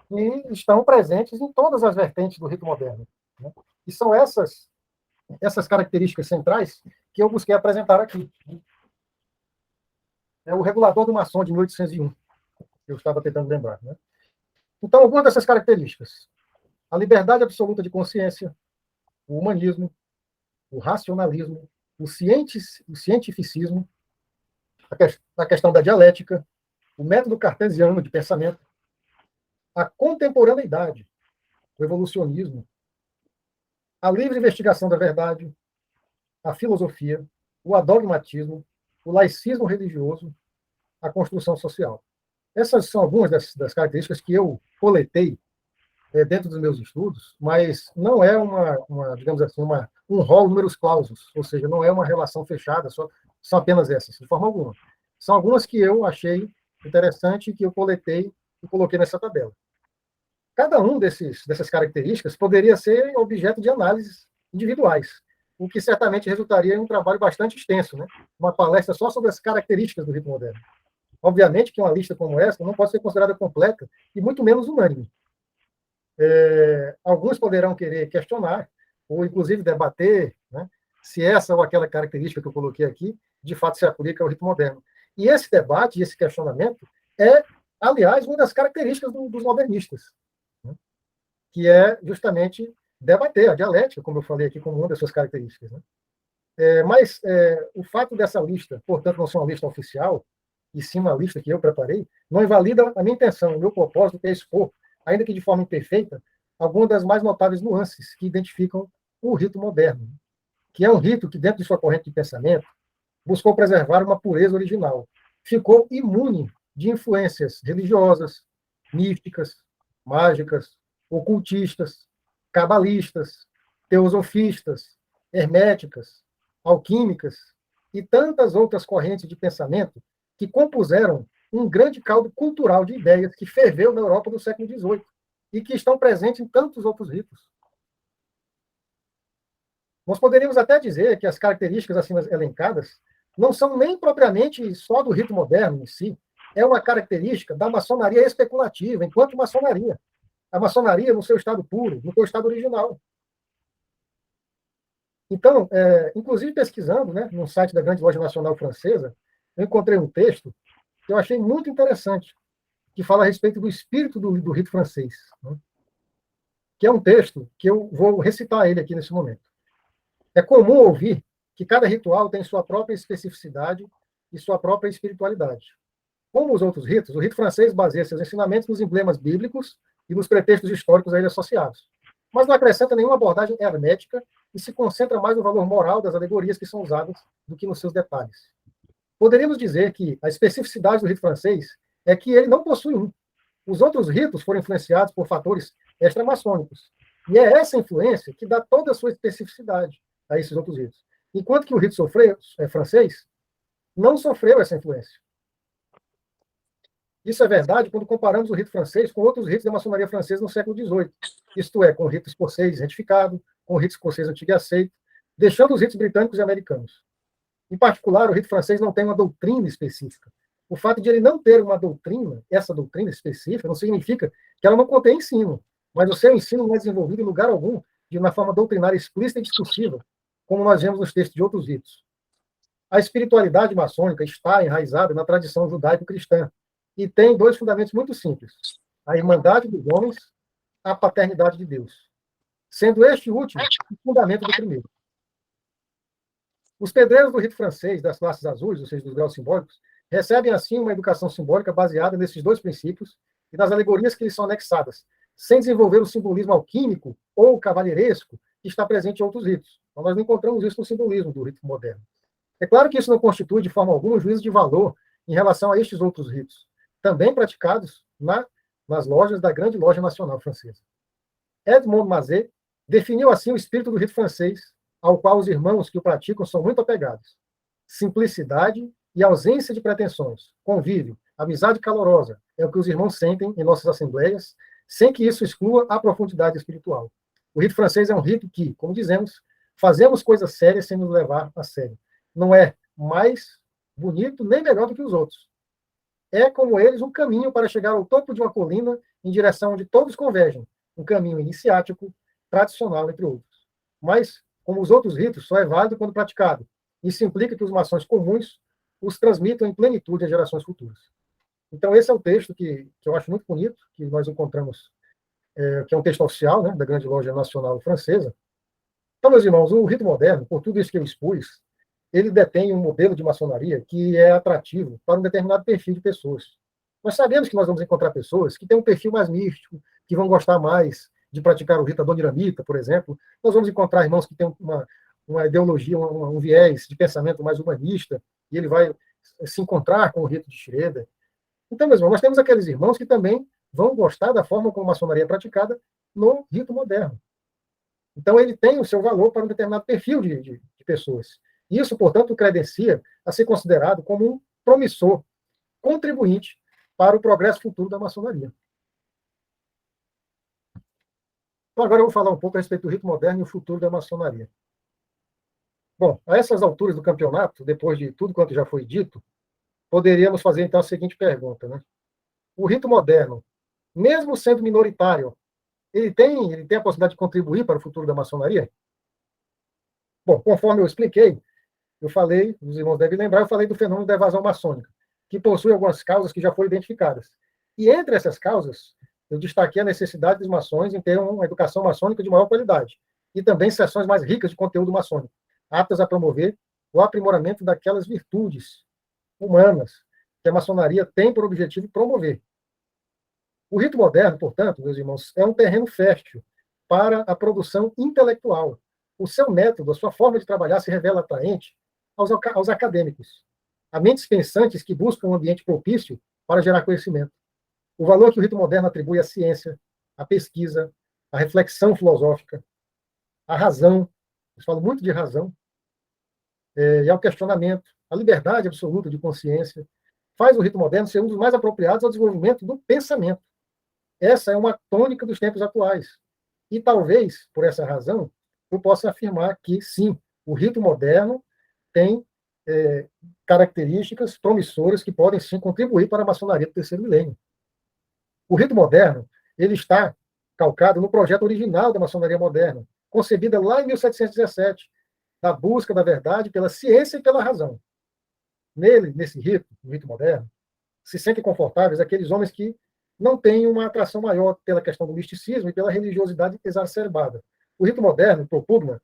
S1: que estão presentes em todas as vertentes do rito moderno. Né? E são essas características centrais que eu busquei apresentar aqui. É o regulador do maçom de 1801, que eu estava tentando lembrar. Né? Então, algumas dessas características. A liberdade absoluta de consciência, o humanismo, o racionalismo, o cientificismo, a questão da dialética, o método cartesiano de pensamento, a contemporaneidade, o evolucionismo, a livre investigação da verdade, a filosofia, o adogmatismo, o laicismo religioso, a construção social. Essas são algumas das características que eu coletei dentro dos meus estudos, mas não é digamos assim, um rol numerus clausus, ou seja, não é uma relação fechada, são apenas essas, de forma alguma. São algumas que eu achei interessante, que eu coletei e coloquei nessa tabela. Cada um dessas características poderia ser objeto de análises individuais, o que certamente resultaria em um trabalho bastante extenso, né? Uma palestra só sobre as características do rito moderno. Obviamente que uma lista como essa não pode ser considerada completa e muito menos unânime. Alguns poderão querer questionar ou, inclusive, debater, né, se essa ou aquela característica que eu coloquei aqui de fato se aplica ao rito moderno. E esse debate, esse questionamento é, aliás, uma das características dos modernistas, né, que é justamente debater a dialética, como eu falei aqui, como uma das suas características. Né? Mas o fato dessa lista, portanto, não ser uma lista oficial, e sim uma lista que eu preparei, não invalida a minha intenção, o meu propósito, que é expor, ainda que de forma imperfeita, algumas das mais notáveis nuances que identificam o rito moderno, que é um rito que, dentro de sua corrente de pensamento, buscou preservar uma pureza original. Ficou imune de influências religiosas, místicas, mágicas, ocultistas, cabalistas, teosofistas, herméticas, alquímicas e tantas outras correntes de pensamento que compuseram um grande caldo cultural de ideias que ferveu na Europa do século XVIII e que estão presentes em tantos outros ritos. Nós poderíamos até dizer que as características acima elencadas não são nem propriamente só do rito moderno em si, é uma característica da maçonaria especulativa, enquanto maçonaria. A maçonaria no seu estado puro, no seu estado original. Então, inclusive pesquisando, né, no site da Grande Loja Nacional Francesa, eu encontrei um texto que eu achei muito interessante, que fala a respeito do espírito do rito francês, né, que é um texto que eu vou recitar ele aqui nesse momento. É comum ouvir que cada ritual tem sua própria especificidade e sua própria espiritualidade. Como os outros ritos, o rito francês baseia seus ensinamentos nos emblemas bíblicos e nos pretextos históricos a ele associados, mas não acrescenta nenhuma abordagem hermética e se concentra mais no valor moral das alegorias que são usadas do que nos seus detalhes. Poderíamos dizer que a especificidade do rito francês é que ele não possui um. Os outros ritos foram influenciados por fatores extramaçônicos, e é essa influência que dá toda a sua especificidade a esses outros ritos. Enquanto que o rito francês não sofreu essa influência. Isso é verdade quando comparamos o rito francês com outros ritos da maçonaria francesa no século XVIII, isto é, com o rito escocês retificado, com o rito escocês antigo e aceito, deixando os ritos britânicos e americanos. Em particular, o rito francês não tem uma doutrina específica. O fato de ele não ter uma doutrina, essa doutrina específica, não significa que ela não contém ensino, mas o seu ensino não é desenvolvido em lugar algum de uma forma doutrinária explícita e discursiva, como nós vemos nos textos de outros ritos. A espiritualidade maçônica está enraizada na tradição judaico-cristã e tem dois fundamentos muito simples: a irmandade dos homens, a paternidade de Deus, sendo este último o fundamento do primeiro. Os pedreiros do rito francês das classes azuis, ou seja, dos graus simbólicos, recebem assim uma educação simbólica baseada nesses dois princípios e nas alegorias que lhes são anexadas, sem desenvolver o simbolismo alquímico ou cavalheiresco que está presente em outros ritos. Então, nós não encontramos isso no simbolismo do rito moderno. É claro que isso não constitui de forma alguma um juízo de valor em relação a estes outros ritos, também praticados nas lojas da Grande Loja Nacional Francesa. Edmond Mazet definiu assim o espírito do rito francês, ao qual os irmãos que o praticam são muito apegados: simplicidade e ausência de pretensões, convívio, amizade calorosa, é o que os irmãos sentem em nossas assembleias, sem que isso exclua a profundidade espiritual. O rito francês é um rito que, como dizemos, fazemos coisas sérias sem nos levar a sério. Não é mais bonito nem melhor do que os outros. É, como eles, um caminho para chegar ao topo de uma colina em direção onde todos convergem, um caminho iniciático, tradicional, entre outros. Mas, como os outros ritos, só é válido quando praticado. Isso implica que os maçons comuns os transmitam em plenitude às gerações futuras. Então, esse é o texto que eu acho muito bonito, que nós encontramos, que é um texto oficial, né, da Grande Loja Nacional Francesa. Então, meus irmãos, o rito moderno, por tudo isso que eu expus, ele detém um modelo de maçonaria que é atrativo para um determinado perfil de pessoas. Nós sabemos que nós vamos encontrar pessoas que têm um perfil mais místico, que vão gostar mais de praticar o rito adoniramita, por exemplo. Nós vamos encontrar irmãos que têm uma ideologia, um viés de pensamento mais humanista, e ele vai se encontrar com o rito de Schroeder. Então, meus irmãos, nós temos aqueles irmãos que também vão gostar da forma como a maçonaria é praticada no rito moderno. Então, ele tem o seu valor para um determinado perfil de pessoas. Isso, portanto, o credencia a ser considerado como um promissor contribuinte para o progresso futuro da maçonaria. Então, agora eu vou falar um pouco a respeito do rito moderno e o futuro da maçonaria. Bom, a essas alturas do campeonato, depois de tudo quanto já foi dito, poderíamos fazer, então, a seguinte pergunta, né? O rito moderno, mesmo sendo minoritário, ele tem a possibilidade de contribuir para o futuro da maçonaria? Bom, conforme eu expliquei, eu falei, os irmãos devem lembrar, eu falei do fenômeno da evasão maçônica, que possui algumas causas que já foram identificadas. E entre essas causas, eu destaquei a necessidade dos maçons em ter uma educação maçônica de maior qualidade, e também sessões mais ricas de conteúdo maçônico, aptas a promover o aprimoramento daquelas virtudes humanas que a maçonaria tem por objetivo promover. O rito moderno, portanto, meus irmãos, é um terreno fértil para a produção intelectual. O seu método, a sua forma de trabalhar se revela atraente aos acadêmicos, a mentes pensantes que buscam um ambiente propício para gerar conhecimento. O valor que o rito moderno atribui à ciência, à pesquisa, à reflexão filosófica, à razão, eu falo muito de razão, e ao questionamento, à liberdade absoluta de consciência, faz o rito moderno ser um dos mais apropriados ao desenvolvimento do pensamento. Essa é uma tônica dos tempos atuais. E talvez, por essa razão, eu posso afirmar que, sim, o rito moderno tem características promissoras que podem, sim, contribuir para a maçonaria do terceiro milênio. O rito moderno ele está calcado no projeto original da maçonaria moderna, concebida lá em 1717, da busca da verdade pela ciência e pela razão. Nele, nesse rito, no rito moderno, se sentem confortáveis aqueles homens que não têm uma atração maior pela questão do misticismo e pela religiosidade exacerbada. O rito moderno propugna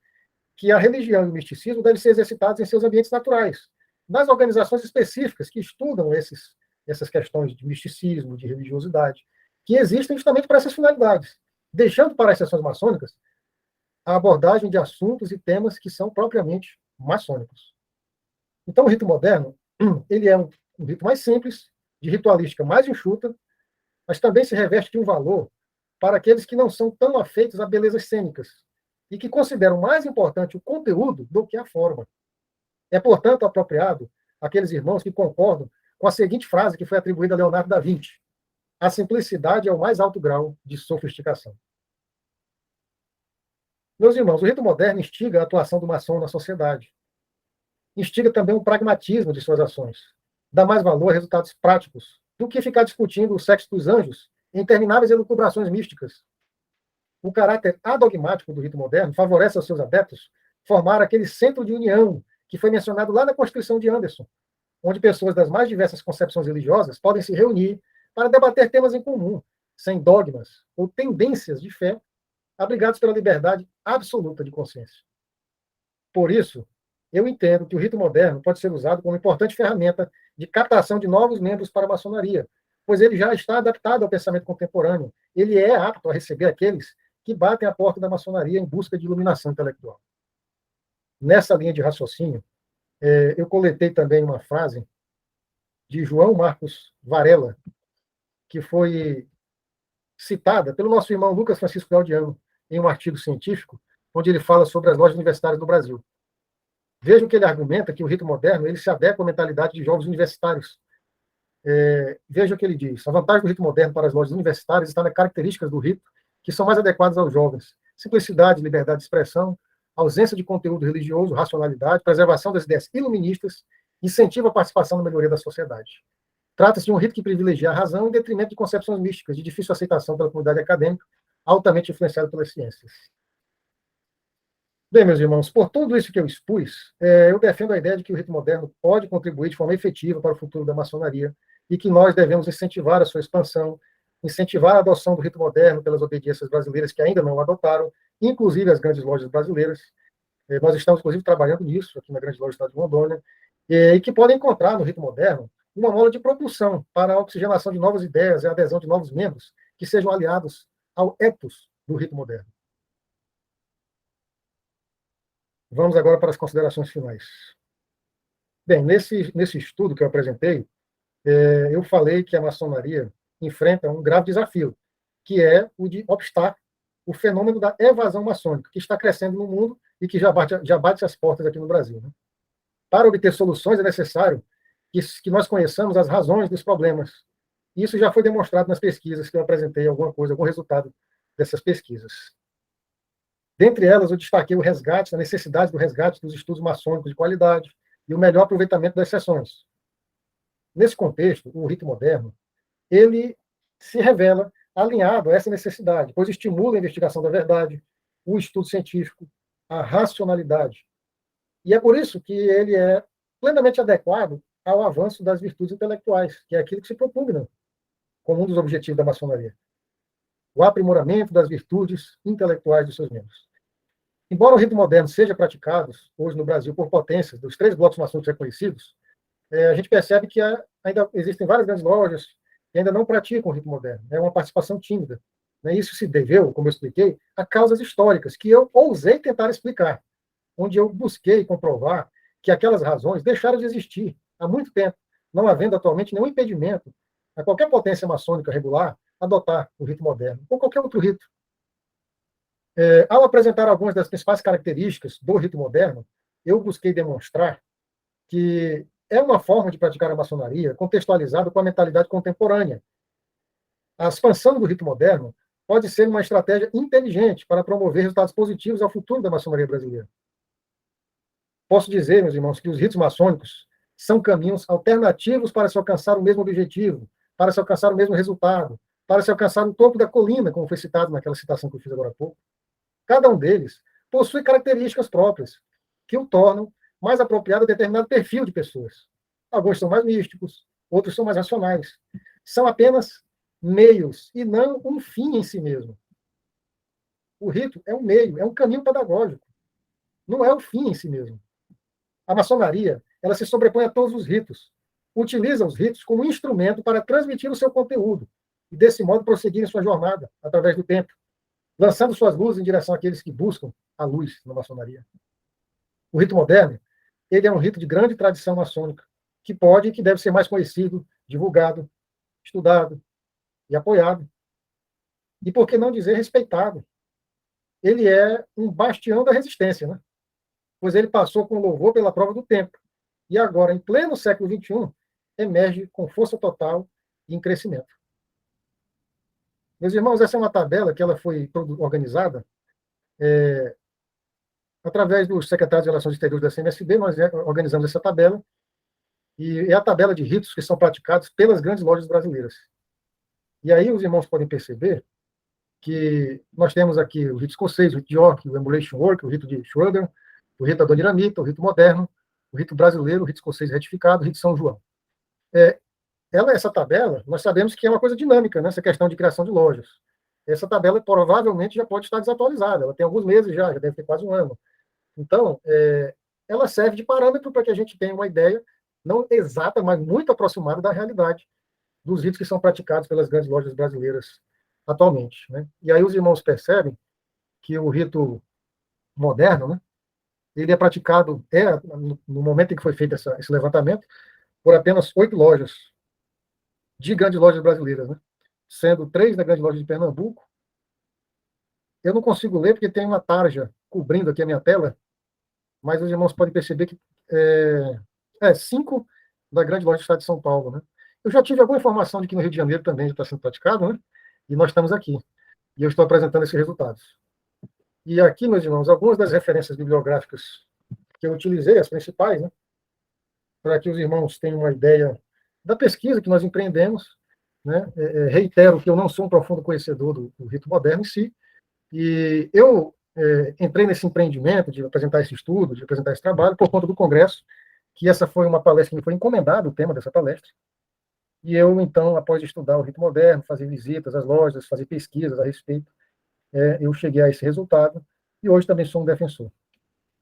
S1: que a religião e o misticismo devem ser exercitados em seus ambientes naturais, nas organizações específicas que estudam essas questões de misticismo, de religiosidade, que existem justamente para essas finalidades, deixando para as seções maçônicas a abordagem de assuntos e temas que são propriamente maçônicos. Então, o rito moderno ele é um rito mais simples, de ritualística mais enxuta, mas também se reveste de um valor para aqueles que não são tão afeitos a belezas cênicas e que consideram mais importante o conteúdo do que a forma. É, portanto, apropriado àqueles irmãos que concordam com a seguinte frase que foi atribuída a Leonardo da Vinci: a simplicidade é o mais alto grau de sofisticação. Meus irmãos, o rito moderno instiga a atuação do maçom na sociedade. Instiga também o pragmatismo de suas ações. Dá mais valor a resultados práticos do que ficar discutindo o sexo dos anjos em intermináveis elucubrações místicas. O caráter adogmático do rito moderno favorece aos seus adeptos formar aquele centro de união que foi mencionado lá na Constituição de Anderson, onde pessoas das mais diversas concepções religiosas podem se reunir para debater temas em comum, sem dogmas ou tendências de fé, abrigados pela liberdade absoluta de consciência. Por isso, eu entendo que o rito moderno pode ser usado como importante ferramenta de captação de novos membros para a maçonaria, pois ele já está adaptado ao pensamento contemporâneo. Ele é apto a receber aqueles que batem à porta da maçonaria em busca de iluminação intelectual. Nessa linha de raciocínio, eu coletei também uma frase de João Marcos Varela, que foi citada pelo nosso irmão Lucas Francisco Gaudiano em um artigo científico, onde ele fala sobre as lojas universitárias no Brasil. Vejam que ele argumenta que o rito moderno ele se adequa à mentalidade de jovens universitários. Veja o que ele diz. A vantagem do rito moderno para as lojas universitárias está nas características do rito que são mais adequadas aos jovens. Simplicidade, liberdade de expressão, ausência de conteúdo religioso, racionalidade, preservação das ideias iluministas, incentiva a participação na melhoria da sociedade. Trata-se de um rito que privilegia a razão em detrimento de concepções místicas, de difícil aceitação pela comunidade acadêmica, altamente influenciada pelas ciências. Bem, meus irmãos, por tudo isso que eu expus, eu defendo a ideia de que o rito moderno pode contribuir de forma efetiva para o futuro da maçonaria e que nós devemos incentivar a sua expansão, incentivar a adoção do rito moderno pelas obediências brasileiras que ainda não o adotaram, inclusive as grandes lojas brasileiras. Nós estamos, inclusive, trabalhando nisso aqui na Grande Loja do Estado de Rondônia, e que podem encontrar no rito moderno uma mola de propulsão para a oxigenação de novas ideias e a adesão de novos membros que sejam aliados ao ethos do rito moderno. Vamos agora para as considerações finais. Bem, nesse estudo que eu apresentei, eu falei que a maçonaria enfrenta um grave desafio, que é o de obstar o fenômeno da evasão maçônica, que está crescendo no mundo e que já bate as portas aqui no Brasil. Né? Para obter soluções é necessário que nós conheçamos as razões dos problemas. Isso já foi demonstrado nas pesquisas que eu apresentei, algum resultado dessas pesquisas. Dentre elas, eu destaquei o resgate, a necessidade do resgate dos estudos maçônicos de qualidade e o melhor aproveitamento das sessões. Nesse contexto, o rito moderno, ele se revela alinhado a essa necessidade, pois estimula a investigação da verdade, o estudo científico, a racionalidade. E é por isso que ele é plenamente adequado ao avanço das virtudes intelectuais, que é aquilo que se propugna como um dos objetivos da maçonaria. O aprimoramento das virtudes intelectuais dos seus membros. Embora o rito moderno seja praticado hoje no Brasil por potências dos 3 blocos maçônicos reconhecidos, a gente percebe que ainda existem várias grandes lojas que ainda não praticam o rito moderno. É uma participação tímida. Isso se deveu, como eu expliquei, a causas históricas que eu ousei tentar explicar, onde eu busquei comprovar que aquelas razões deixaram de existir há muito tempo, não havendo atualmente nenhum impedimento a qualquer potência maçônica regular adotar o rito moderno, ou qualquer outro rito. Ao apresentar algumas das principais características do rito moderno, eu busquei demonstrar que é uma forma de praticar a maçonaria contextualizada com a mentalidade contemporânea. A expansão do rito moderno pode ser uma estratégia inteligente para promover resultados positivos ao futuro da maçonaria brasileira. Posso dizer, meus irmãos, que os ritos maçônicos são caminhos alternativos para se alcançar o mesmo objetivo, para se alcançar o mesmo resultado, para se alcançar o topo da colina, como foi citado naquela citação que eu fiz agora há pouco. Cada um deles possui características próprias que o tornam mais apropriado a determinado perfil de pessoas. Alguns são mais místicos, outros são mais racionais. São apenas meios e não um fim em si mesmo. O rito é um meio, é um caminho pedagógico. Não é o fim em si mesmo. A maçonaria, ela se sobrepõe a todos os ritos. Utiliza os ritos como instrumento para transmitir o seu conteúdo e, desse modo, prosseguir em sua jornada através do tempo, lançando suas luzes em direção àqueles que buscam a luz na maçonaria. O rito moderno, ele é um rito de grande tradição maçônica, que pode e que deve ser mais conhecido, divulgado, estudado e apoiado. E, por que não dizer, respeitado. Ele é um bastião da resistência, né? Pois ele passou com louvor pela prova do tempo. E agora, em pleno século XXI, emerge com força total e em crescimento. Meus irmãos, essa é uma tabela que ela foi organizada através dos secretários de Relações Exteriores da CMSB. Nós organizamos essa tabela, e é a tabela de ritos que são praticados pelas grandes lojas brasileiras. E aí os irmãos podem perceber que nós temos aqui o rito escocês, o rito de York, o Emulation Work, o rito de Schroeder, o rito Adoniramita, o rito moderno, o rito brasileiro, o rito escocês retificado, o rito São João. Essa tabela, nós sabemos que é uma coisa dinâmica, né, essa questão de criação de lojas. Essa tabela provavelmente já pode estar desatualizada, ela tem alguns meses já deve ter quase um ano. Então, ela serve de parâmetro para que a gente tenha uma ideia, não exata, mas muito aproximada da realidade dos ritos que são praticados pelas grandes lojas brasileiras atualmente, né? E aí os irmãos percebem que o rito moderno, né, ele é praticado, no momento em que foi feito esse levantamento, por apenas 8 lojas, de grandes lojas brasileiras, né? Sendo 3 da grande loja de Pernambuco. Eu não consigo ler porque tem uma tarja cobrindo aqui a minha tela, mas os irmãos podem perceber que 5 da grande loja do estado de São Paulo, né? Eu já tive alguma informação de que no Rio de Janeiro também já está sendo praticado, né? E nós estamos aqui. E eu estou apresentando esses resultados. E aqui, meus irmãos, algumas das referências bibliográficas que eu utilizei, as principais, né? Para que os irmãos tenham uma ideia da pesquisa que nós empreendemos, né? Reitero que eu não sou um profundo conhecedor do rito moderno em si, e eu entrei nesse empreendimento de apresentar esse estudo, de apresentar esse trabalho, por conta do congresso, que essa foi uma palestra que me foi encomendada, o tema dessa palestra, e eu, então, após estudar o rito moderno, fazer visitas às lojas, fazer pesquisas a respeito, eu cheguei a esse resultado, e hoje também sou um defensor.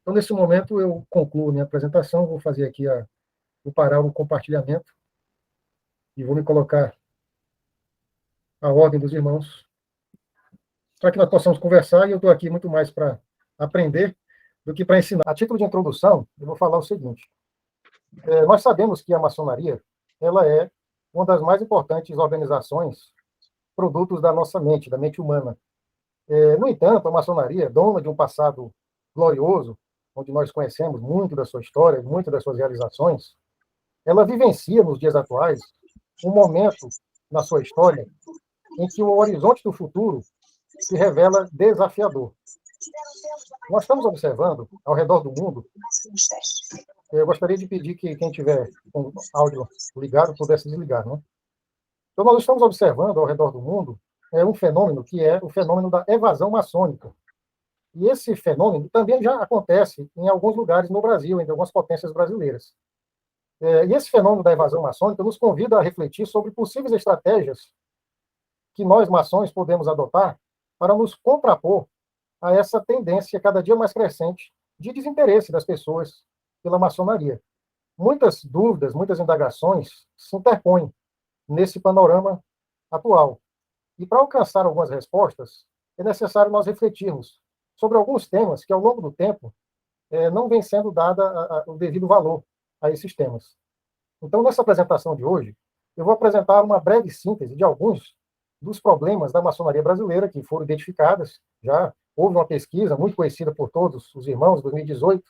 S1: Então, nesse momento, eu concluo minha apresentação, vou fazer aqui vou parar o compartilhamento, e vou me colocar à ordem dos irmãos, para que nós possamos conversar, e eu estou aqui muito mais para aprender do que para ensinar. A título de introdução, eu vou falar o seguinte. Nós sabemos que a maçonaria, ela é uma das mais importantes organizações, produtos da nossa mente, da mente humana. No entanto, a maçonaria, dona de um passado glorioso, onde nós conhecemos muito da sua história, muito das suas realizações, ela vivencia nos dias atuais um momento na sua história em que o horizonte do futuro se revela desafiador. Nós estamos observando, ao redor do mundo, eu gostaria de pedir que quem tiver com o áudio ligado pudesse desligar, né? Então, nós estamos observando, ao redor do mundo, um fenômeno que é o fenômeno da evasão maçônica. E esse fenômeno também já acontece em alguns lugares no Brasil, em algumas potências brasileiras. E esse fenômeno da evasão maçônica nos convida a refletir sobre possíveis estratégias que nós, maçons, podemos adotar para nos contrapor a essa tendência cada dia mais crescente de desinteresse das pessoas pela maçonaria. Muitas dúvidas, muitas indagações se interpõem nesse panorama atual. E para alcançar algumas respostas, é necessário nós refletirmos sobre alguns temas que, ao longo do tempo, não vem sendo dado o devido valor a esses temas. Então, nessa apresentação de hoje, eu vou apresentar uma breve síntese de alguns dos problemas da maçonaria brasileira que foram identificadas. Já houve uma pesquisa muito conhecida por todos os irmãos, em 2018,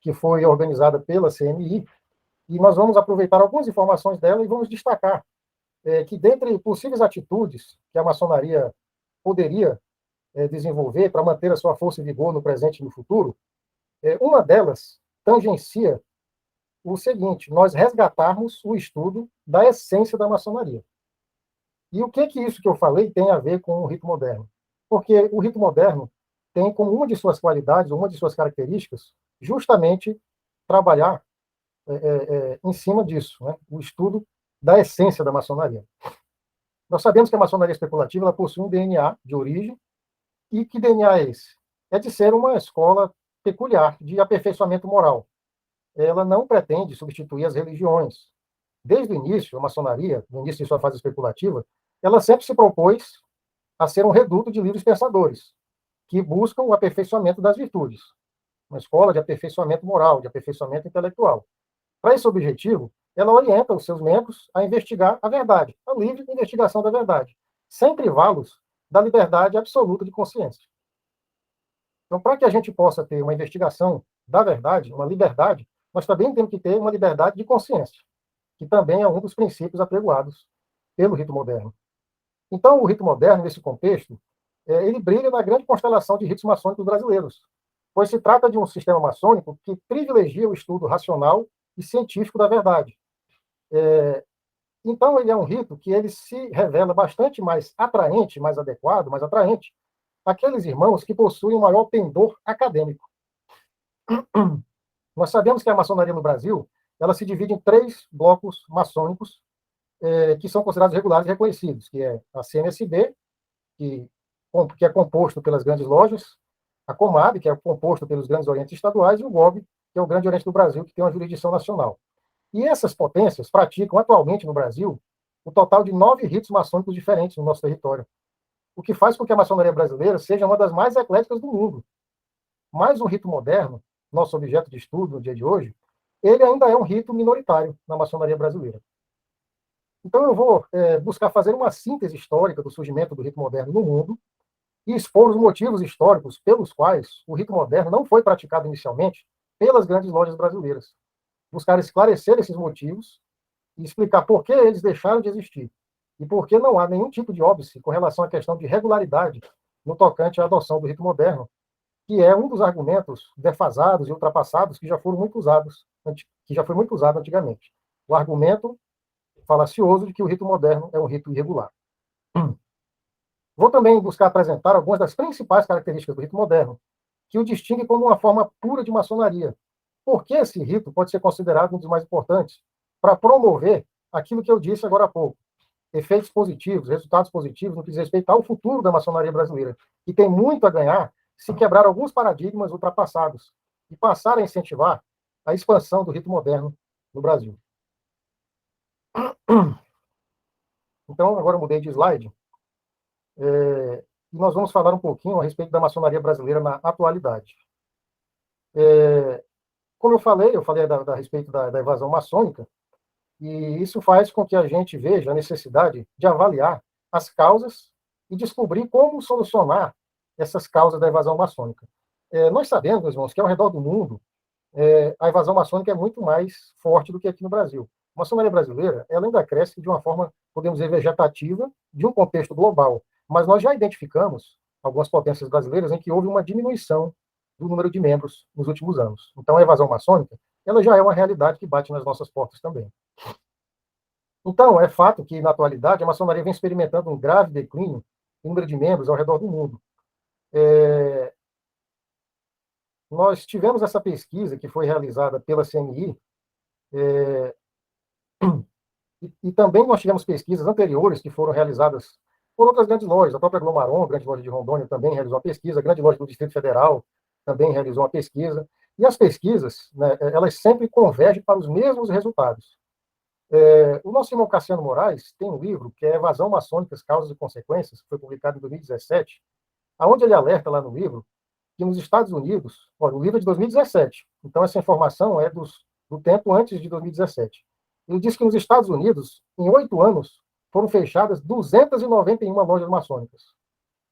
S1: que foi organizada pela CMI, e nós vamos aproveitar algumas informações dela e vamos destacar que, dentre possíveis atitudes que a maçonaria poderia desenvolver para manter a sua força e vigor no presente e no futuro, uma delas tangencia o seguinte: nós resgatarmos o estudo da essência da maçonaria. E o que isso que eu falei tem a ver com o rito moderno? Porque o rito moderno tem como uma de suas qualidades, uma de suas características, justamente trabalhar em cima disso, né? O estudo da essência da maçonaria. Nós sabemos que a maçonaria especulativa ela possui um DNA de origem, e que DNA é esse? É de ser uma escola peculiar, de aperfeiçoamento moral. Ela não pretende substituir as religiões. Desde o início, a maçonaria, no início de sua fase especulativa, ela sempre se propôs a ser um reduto de livres pensadores, que buscam o aperfeiçoamento das virtudes. Uma escola de aperfeiçoamento moral, de aperfeiçoamento intelectual. Para esse objetivo, ela orienta os seus membros a investigar a verdade, a livre investigação da verdade, sem privá-los da liberdade absoluta de consciência. Então, para que a gente possa ter uma investigação da verdade, uma liberdade, nós também temos que ter uma liberdade de consciência, que também é um dos princípios apregoados pelo rito moderno. Então, o rito moderno, nesse contexto, ele brilha na grande constelação de ritos maçônicos brasileiros, pois se trata de um sistema maçônico que privilegia o estudo racional e científico da verdade. Então, ele é um rito que ele se revela bastante mais atraente, mais adequado, mais atraente àqueles irmãos que possuem um maior pendor acadêmico. Nós sabemos que a maçonaria no Brasil ela se divide em 3 blocos maçônicos que são considerados regulares e reconhecidos, que é a CNSB, que é composto pelas grandes lojas, a Comab, que é composto pelos grandes orientes estaduais, e o GOB, que é o Grande Oriente do Brasil, que tem uma jurisdição nacional. E essas potências praticam atualmente no Brasil o total de 9 ritos maçônicos diferentes no nosso território, o que faz com que a maçonaria brasileira seja uma das mais ecléticas do mundo. Mas o rito moderno, nosso objeto de estudo no dia de hoje, ele ainda é um rito minoritário na maçonaria brasileira. Então eu vou buscar fazer uma síntese histórica do surgimento do rito moderno no mundo e expor os motivos históricos pelos quais o rito moderno não foi praticado inicialmente pelas grandes lojas brasileiras. Buscar esclarecer esses motivos e explicar por que eles deixaram de existir e por que não há nenhum tipo de óbice com relação à questão de regularidade no tocante à adoção do rito moderno, que é um dos argumentos defasados e ultrapassados que já foram muito usados, que já foi muito usado antigamente. O argumento falacioso de que o rito moderno é um rito irregular. Vou também buscar apresentar algumas das principais características do rito moderno, que o distingue como uma forma pura de maçonaria. Por que esse rito pode ser considerado um dos mais importantes para promover aquilo que eu disse agora há pouco, efeitos positivos, resultados positivos no que diz respeito ao futuro da maçonaria brasileira, que tem muito a ganhar se quebrar alguns paradigmas ultrapassados e passar a incentivar a expansão do rito moderno no Brasil. Então, agora eu mudei de slide, e nós vamos falar um pouquinho a respeito da maçonaria brasileira na atualidade. Como eu falei a respeito da evasão maçônica, e isso faz com que a gente veja a necessidade de avaliar as causas e descobrir como solucionar essas causas da evasão maçônica. Nós sabemos, meus irmãos, que ao redor do mundo, a evasão maçônica é muito mais forte do que aqui no Brasil. A maçonaria brasileira, ela ainda cresce de uma forma, podemos dizer, vegetativa, de um contexto global. Mas nós já identificamos algumas potências brasileiras em que houve uma diminuição do número de membros nos últimos anos. Então, a evasão maçônica, ela já é uma realidade que bate nas nossas portas também. Então, é fato que, na atualidade, a maçonaria vem experimentando um grave declínio no número de membros ao redor do mundo. Nós tivemos essa pesquisa que foi realizada pela CNI, e também nós tivemos pesquisas anteriores que foram realizadas por outras grandes lojas. A própria Glomaron, a grande loja de Rondônia, também realizou uma pesquisa, a grande loja do Distrito Federal também realizou uma pesquisa. E as pesquisas, né, elas sempre convergem para os mesmos resultados. O nosso irmão Cassiano Moraes tem um livro que é Evasão Maçônicas, Causas e Consequências, que foi publicado em 2017, onde ele alerta lá no livro que nos Estados Unidos, o livro é de 2017, então essa informação é do tempo antes de 2017. Ele diz que nos Estados Unidos, em 8 anos, foram fechadas 291 lojas maçônicas.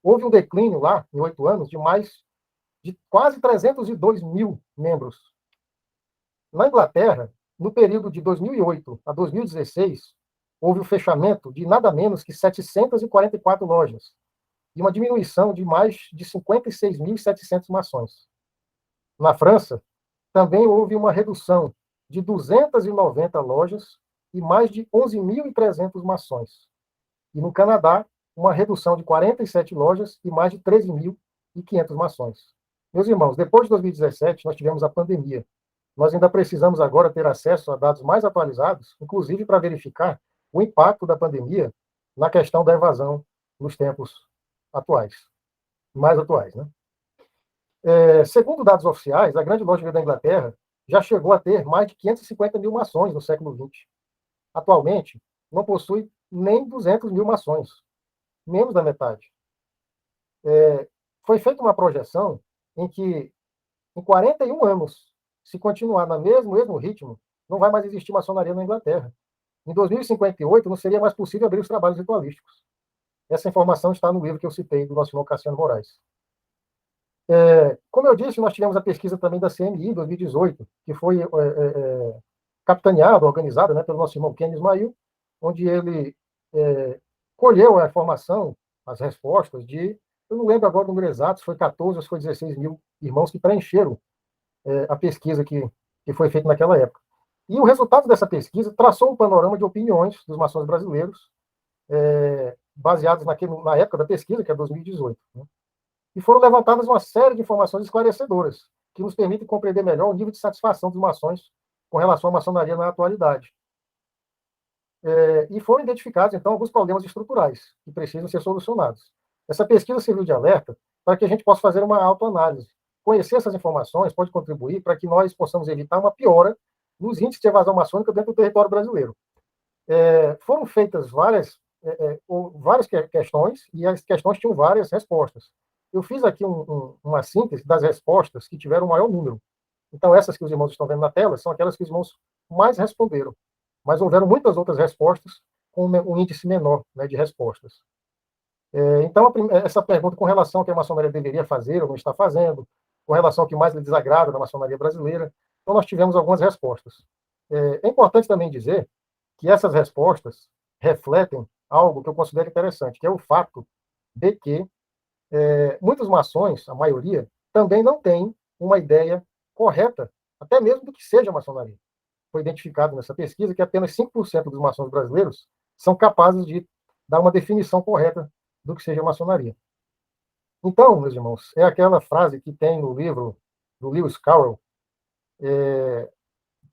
S1: Houve um declínio lá, em 8 anos, de quase 302 mil membros. Na Inglaterra, no período de 2008 a 2016, houve o fechamento de nada menos que 744 lojas. e uma diminuição de mais de 56.700 maçons. Na França, também houve uma redução de 290 lojas e mais de 11.300 maçons. E no Canadá, uma redução de 47 lojas e mais de 13.500 maçons. Meus irmãos, depois de 2017, nós tivemos a pandemia. Nós ainda precisamos agora ter acesso a dados mais atualizados, inclusive para verificar o impacto da pandemia na questão da evasão nos tempos atuais, mais atuais, né? Segundo dados oficiais, a grande loja da Inglaterra já chegou a ter mais de 550 mil maçons no século XX. Atualmente, não possui nem 200 mil maçons, menos da metade. Foi feita uma projeção em que, em 41 anos, se continuar no mesmo ritmo, não vai mais existir maçonaria na Inglaterra. Em 2058, não seria mais possível abrir os trabalhos ritualísticos. Essa informação está no livro que eu citei, do nosso irmão Cassiano Moraes. Como eu disse, nós tivemos a pesquisa também da CNI, em 2018, que foi capitaneada, organizada, né, pelo nosso irmão Ken Ismail, onde ele colheu a informação, as respostas de, eu não lembro agora o número exato, se foi 14 ou se foi 16 mil irmãos que preencheram a pesquisa que foi feita naquela época. E o resultado dessa pesquisa traçou um panorama de opiniões dos maçons brasileiros, baseados na época da pesquisa, que é 2018. Né? E foram levantadas uma série de informações esclarecedoras, que nos permitem compreender melhor o nível de satisfação dos maçons com relação à maçonaria na atualidade. E foram identificados, então, alguns problemas estruturais que precisam ser solucionados. Essa pesquisa serviu de alerta para que a gente possa fazer uma autoanálise. Conhecer essas informações pode contribuir para que nós possamos evitar uma piora nos índices de evasão maçônica dentro do território brasileiro. Foram feitas várias questões, e as questões tinham várias respostas. Eu fiz aqui uma síntese das respostas que tiveram o maior número. Então, essas que os irmãos estão vendo na tela são aquelas que os irmãos mais responderam. Mas houveram muitas outras respostas com um índice menor, né, de respostas. Então, essa pergunta com relação ao que a maçonaria deveria fazer ou não está fazendo, com relação ao que mais lhe desagrada da maçonaria brasileira, então nós tivemos algumas respostas. É importante também dizer que essas respostas refletem algo que eu considero interessante, que é o fato de que muitos maçons, a maioria, também não tem uma ideia correta, até mesmo do que seja maçonaria. Foi identificado nessa pesquisa que apenas 5% dos maçons brasileiros são capazes de dar uma definição correta do que seja maçonaria. Então, meus irmãos, é aquela frase que tem no livro do Lewis Carroll,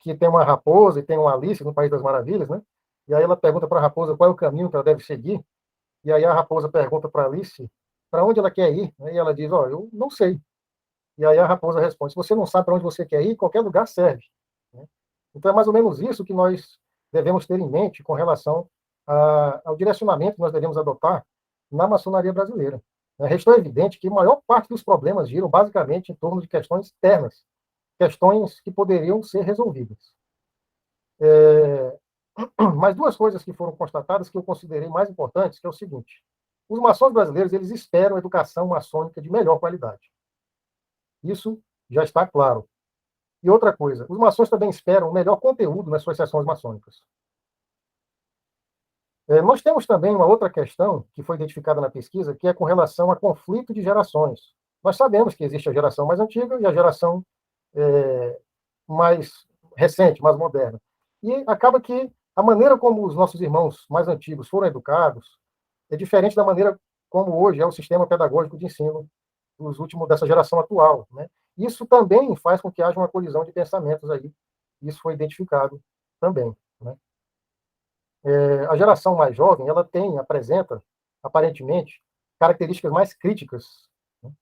S1: que tem uma raposa e tem uma Alice no País das Maravilhas, né? E aí ela pergunta para a raposa qual é o caminho que ela deve seguir, e aí a raposa pergunta para a Alice para onde ela quer ir, né? E ela diz, eu não sei. E aí a raposa responde, se você não sabe para onde você quer ir, qualquer lugar serve. Né? Então é mais ou menos isso que nós devemos ter em mente com relação ao direcionamento que nós devemos adotar na maçonaria brasileira. Restou evidente que a maior parte dos problemas giram basicamente em torno de questões externas, questões que poderiam ser resolvidas. Mas duas coisas que foram constatadas que eu considerei mais importantes, que é o seguinte: os maçons brasileiros eles esperam educação maçônica de melhor qualidade. Isso já está claro. E outra coisa, os maçons também esperam o melhor conteúdo nas suas sessões maçônicas. Nós temos também uma outra questão que foi identificada na pesquisa, que é com relação a conflito de gerações. Nós sabemos que existe a geração mais antiga e a geração mais recente, mais moderna. E acaba que a maneira como os nossos irmãos mais antigos foram educados é diferente da maneira como hoje é o sistema pedagógico de ensino dessa geração atual. Né? Isso também faz com que haja uma colisão de pensamentos aí. Isso foi identificado também. Né? A geração mais jovem, ela apresenta, aparentemente, características mais críticas. Né?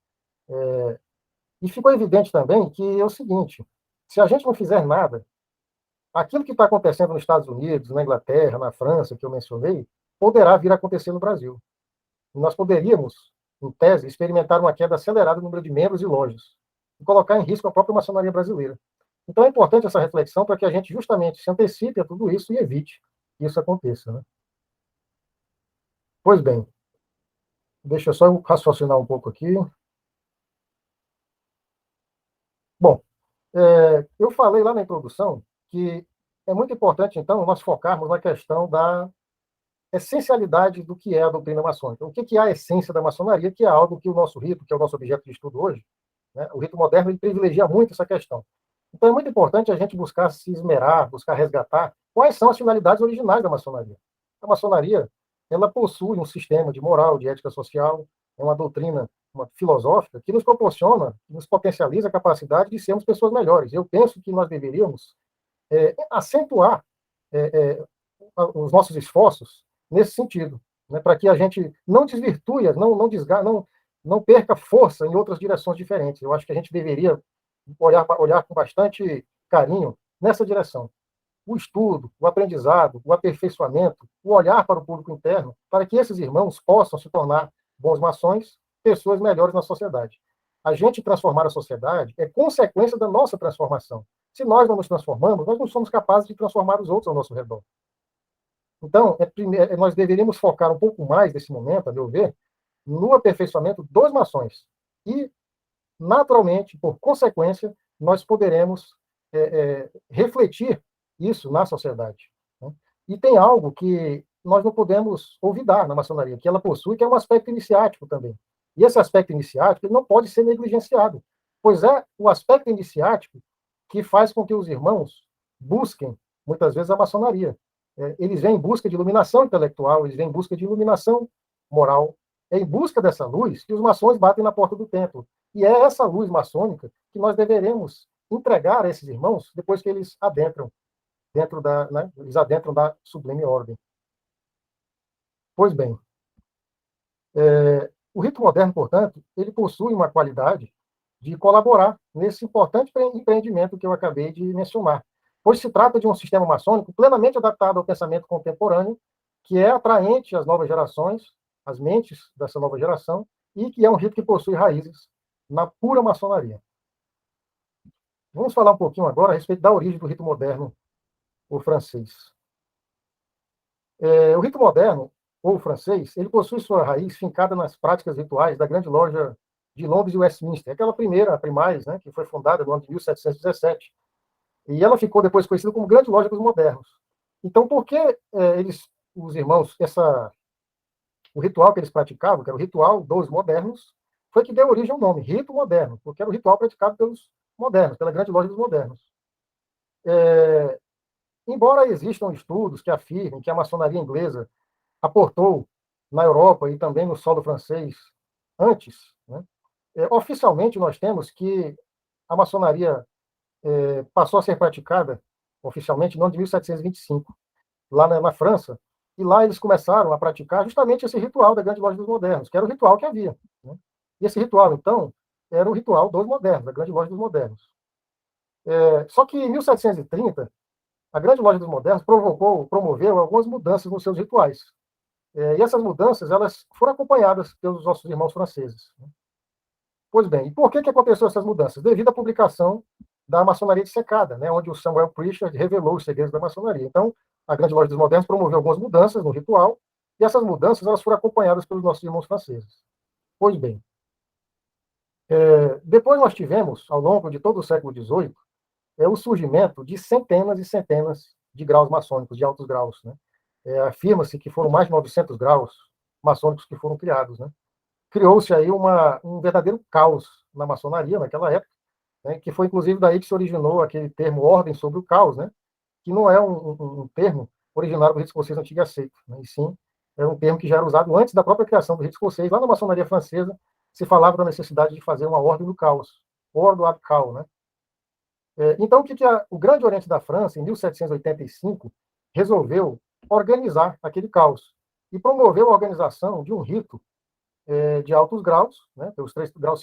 S1: E ficou evidente também que é o seguinte: se a gente não fizer nada, aquilo que está acontecendo nos Estados Unidos, na Inglaterra, na França, que eu mencionei, poderá vir a acontecer no Brasil. E nós poderíamos, em tese, experimentar uma queda acelerada no número de membros e lojas, e colocar em risco a própria maçonaria brasileira. Então é importante essa reflexão para que a gente justamente se antecipe a tudo isso e evite que isso aconteça. Né? Pois bem, deixa eu só raciocinar um pouco aqui. Bom, eu falei lá na introdução que é muito importante, então, nós focarmos na questão essencialidade do que é a doutrina maçônica. O que é a essência da maçonaria, que é algo que o nosso rito, que é o nosso objeto de estudo hoje, né, o rito moderno, ele privilegia muito essa questão. Então é muito importante a gente buscar se esmerar, buscar resgatar quais são as finalidades originais da maçonaria. A maçonaria, ela possui um sistema de moral, de ética social, é uma doutrina uma filosófica que nos proporciona, nos potencializa a capacidade de sermos pessoas melhores. Eu penso que nós deveríamos acentuar os nossos esforços nesse sentido, né, para que a gente não desvirtue, não perca força em outras direções diferentes. Eu acho que a gente deveria olhar com bastante carinho nessa direção. O estudo, o aprendizado, o aperfeiçoamento, o olhar para o público interno, para que esses irmãos possam se tornar bons maçons, pessoas melhores na sociedade. A gente transformar a sociedade é consequência da nossa transformação. Se nós não nos transformamos, nós não somos capazes de transformar os outros ao nosso redor. Então, nós deveríamos focar um pouco mais nesse momento, a meu ver, no aperfeiçoamento dos maçons. E, naturalmente, por consequência, nós poderemos refletir isso na sociedade. Né? E tem algo que nós não podemos olvidar na maçonaria, que ela possui, que é um aspecto iniciático também. E esse aspecto iniciático ele não pode ser negligenciado, pois é o aspecto iniciático que faz com que os irmãos busquem, muitas vezes, a maçonaria. Eles vêm em busca de iluminação intelectual, eles vêm em busca de iluminação moral. É em busca dessa luz que os maçons batem na porta do templo. E é essa luz maçônica que nós deveremos entregar a esses irmãos depois que eles adentram eles adentram da sublime ordem. Pois bem, o rito moderno, portanto, ele possui uma qualidade de colaborar nesse importante empreendimento que eu acabei de mencionar, pois se trata de um sistema maçônico plenamente adaptado ao pensamento contemporâneo, que é atraente às novas gerações, às mentes dessa nova geração, e que é um rito que possui raízes na pura maçonaria. Vamos falar um pouquinho agora a respeito da origem do rito moderno, o francês. O rito moderno, ou francês, ele possui sua raiz fincada nas práticas rituais da Grande Loja de Londres e Westminster, aquela primeira, a primaz, né, que foi fundada no ano de 1717. E ela ficou depois conhecida como Grande Loja dos Modernos. Então, por que os irmãos, o ritual que eles praticavam, que era o ritual dos modernos, foi que deu origem ao nome, rito moderno, porque era o ritual praticado pelos modernos, pela Grande Loja dos Modernos. Embora existam estudos que afirmem que a maçonaria inglesa aportou na Europa e também no solo francês antes, né, oficialmente nós temos que a maçonaria passou a ser praticada oficialmente no ano de 1725, lá na França, e lá eles começaram a praticar justamente esse ritual da Grande Loja dos Modernos, que era o ritual que havia. Né? E esse ritual, então, era o ritual dos modernos, da Grande Loja dos Modernos. Só que em 1730, a Grande Loja dos Modernos promoveu algumas mudanças nos seus rituais. E essas mudanças elas foram acompanhadas pelos nossos irmãos franceses. Né? Pois bem, e por que aconteceu essas mudanças? Devido à publicação da Maçonaria Dissecada, né, onde o Samuel Pritchard revelou os segredos da maçonaria. Então, a Grande Loja dos Modernos promoveu algumas mudanças no ritual, e essas mudanças elas foram acompanhadas pelos nossos irmãos franceses. Pois bem, depois nós tivemos, ao longo de todo o século XVIII, o surgimento de centenas e centenas de graus maçônicos, de altos graus. Né? Afirma-se que foram mais de 900 graus maçônicos que foram criados. Né? Criou-se aí um verdadeiro caos na maçonaria naquela época, né? Que foi inclusive daí que se originou aquele termo ordem sobre o caos, né? Que não é um termo originário do rito escocês antigo e aceito, né? E sim é um termo que já era usado antes da própria criação do rito escocês. Lá na maçonaria francesa se falava da necessidade de fazer uma ordem do caos, ordem ad caos, né? Então, o Grande Oriente da França, em 1785, resolveu organizar aquele caos e promoveu a organização de um rito de altos graus, né, os 3 graus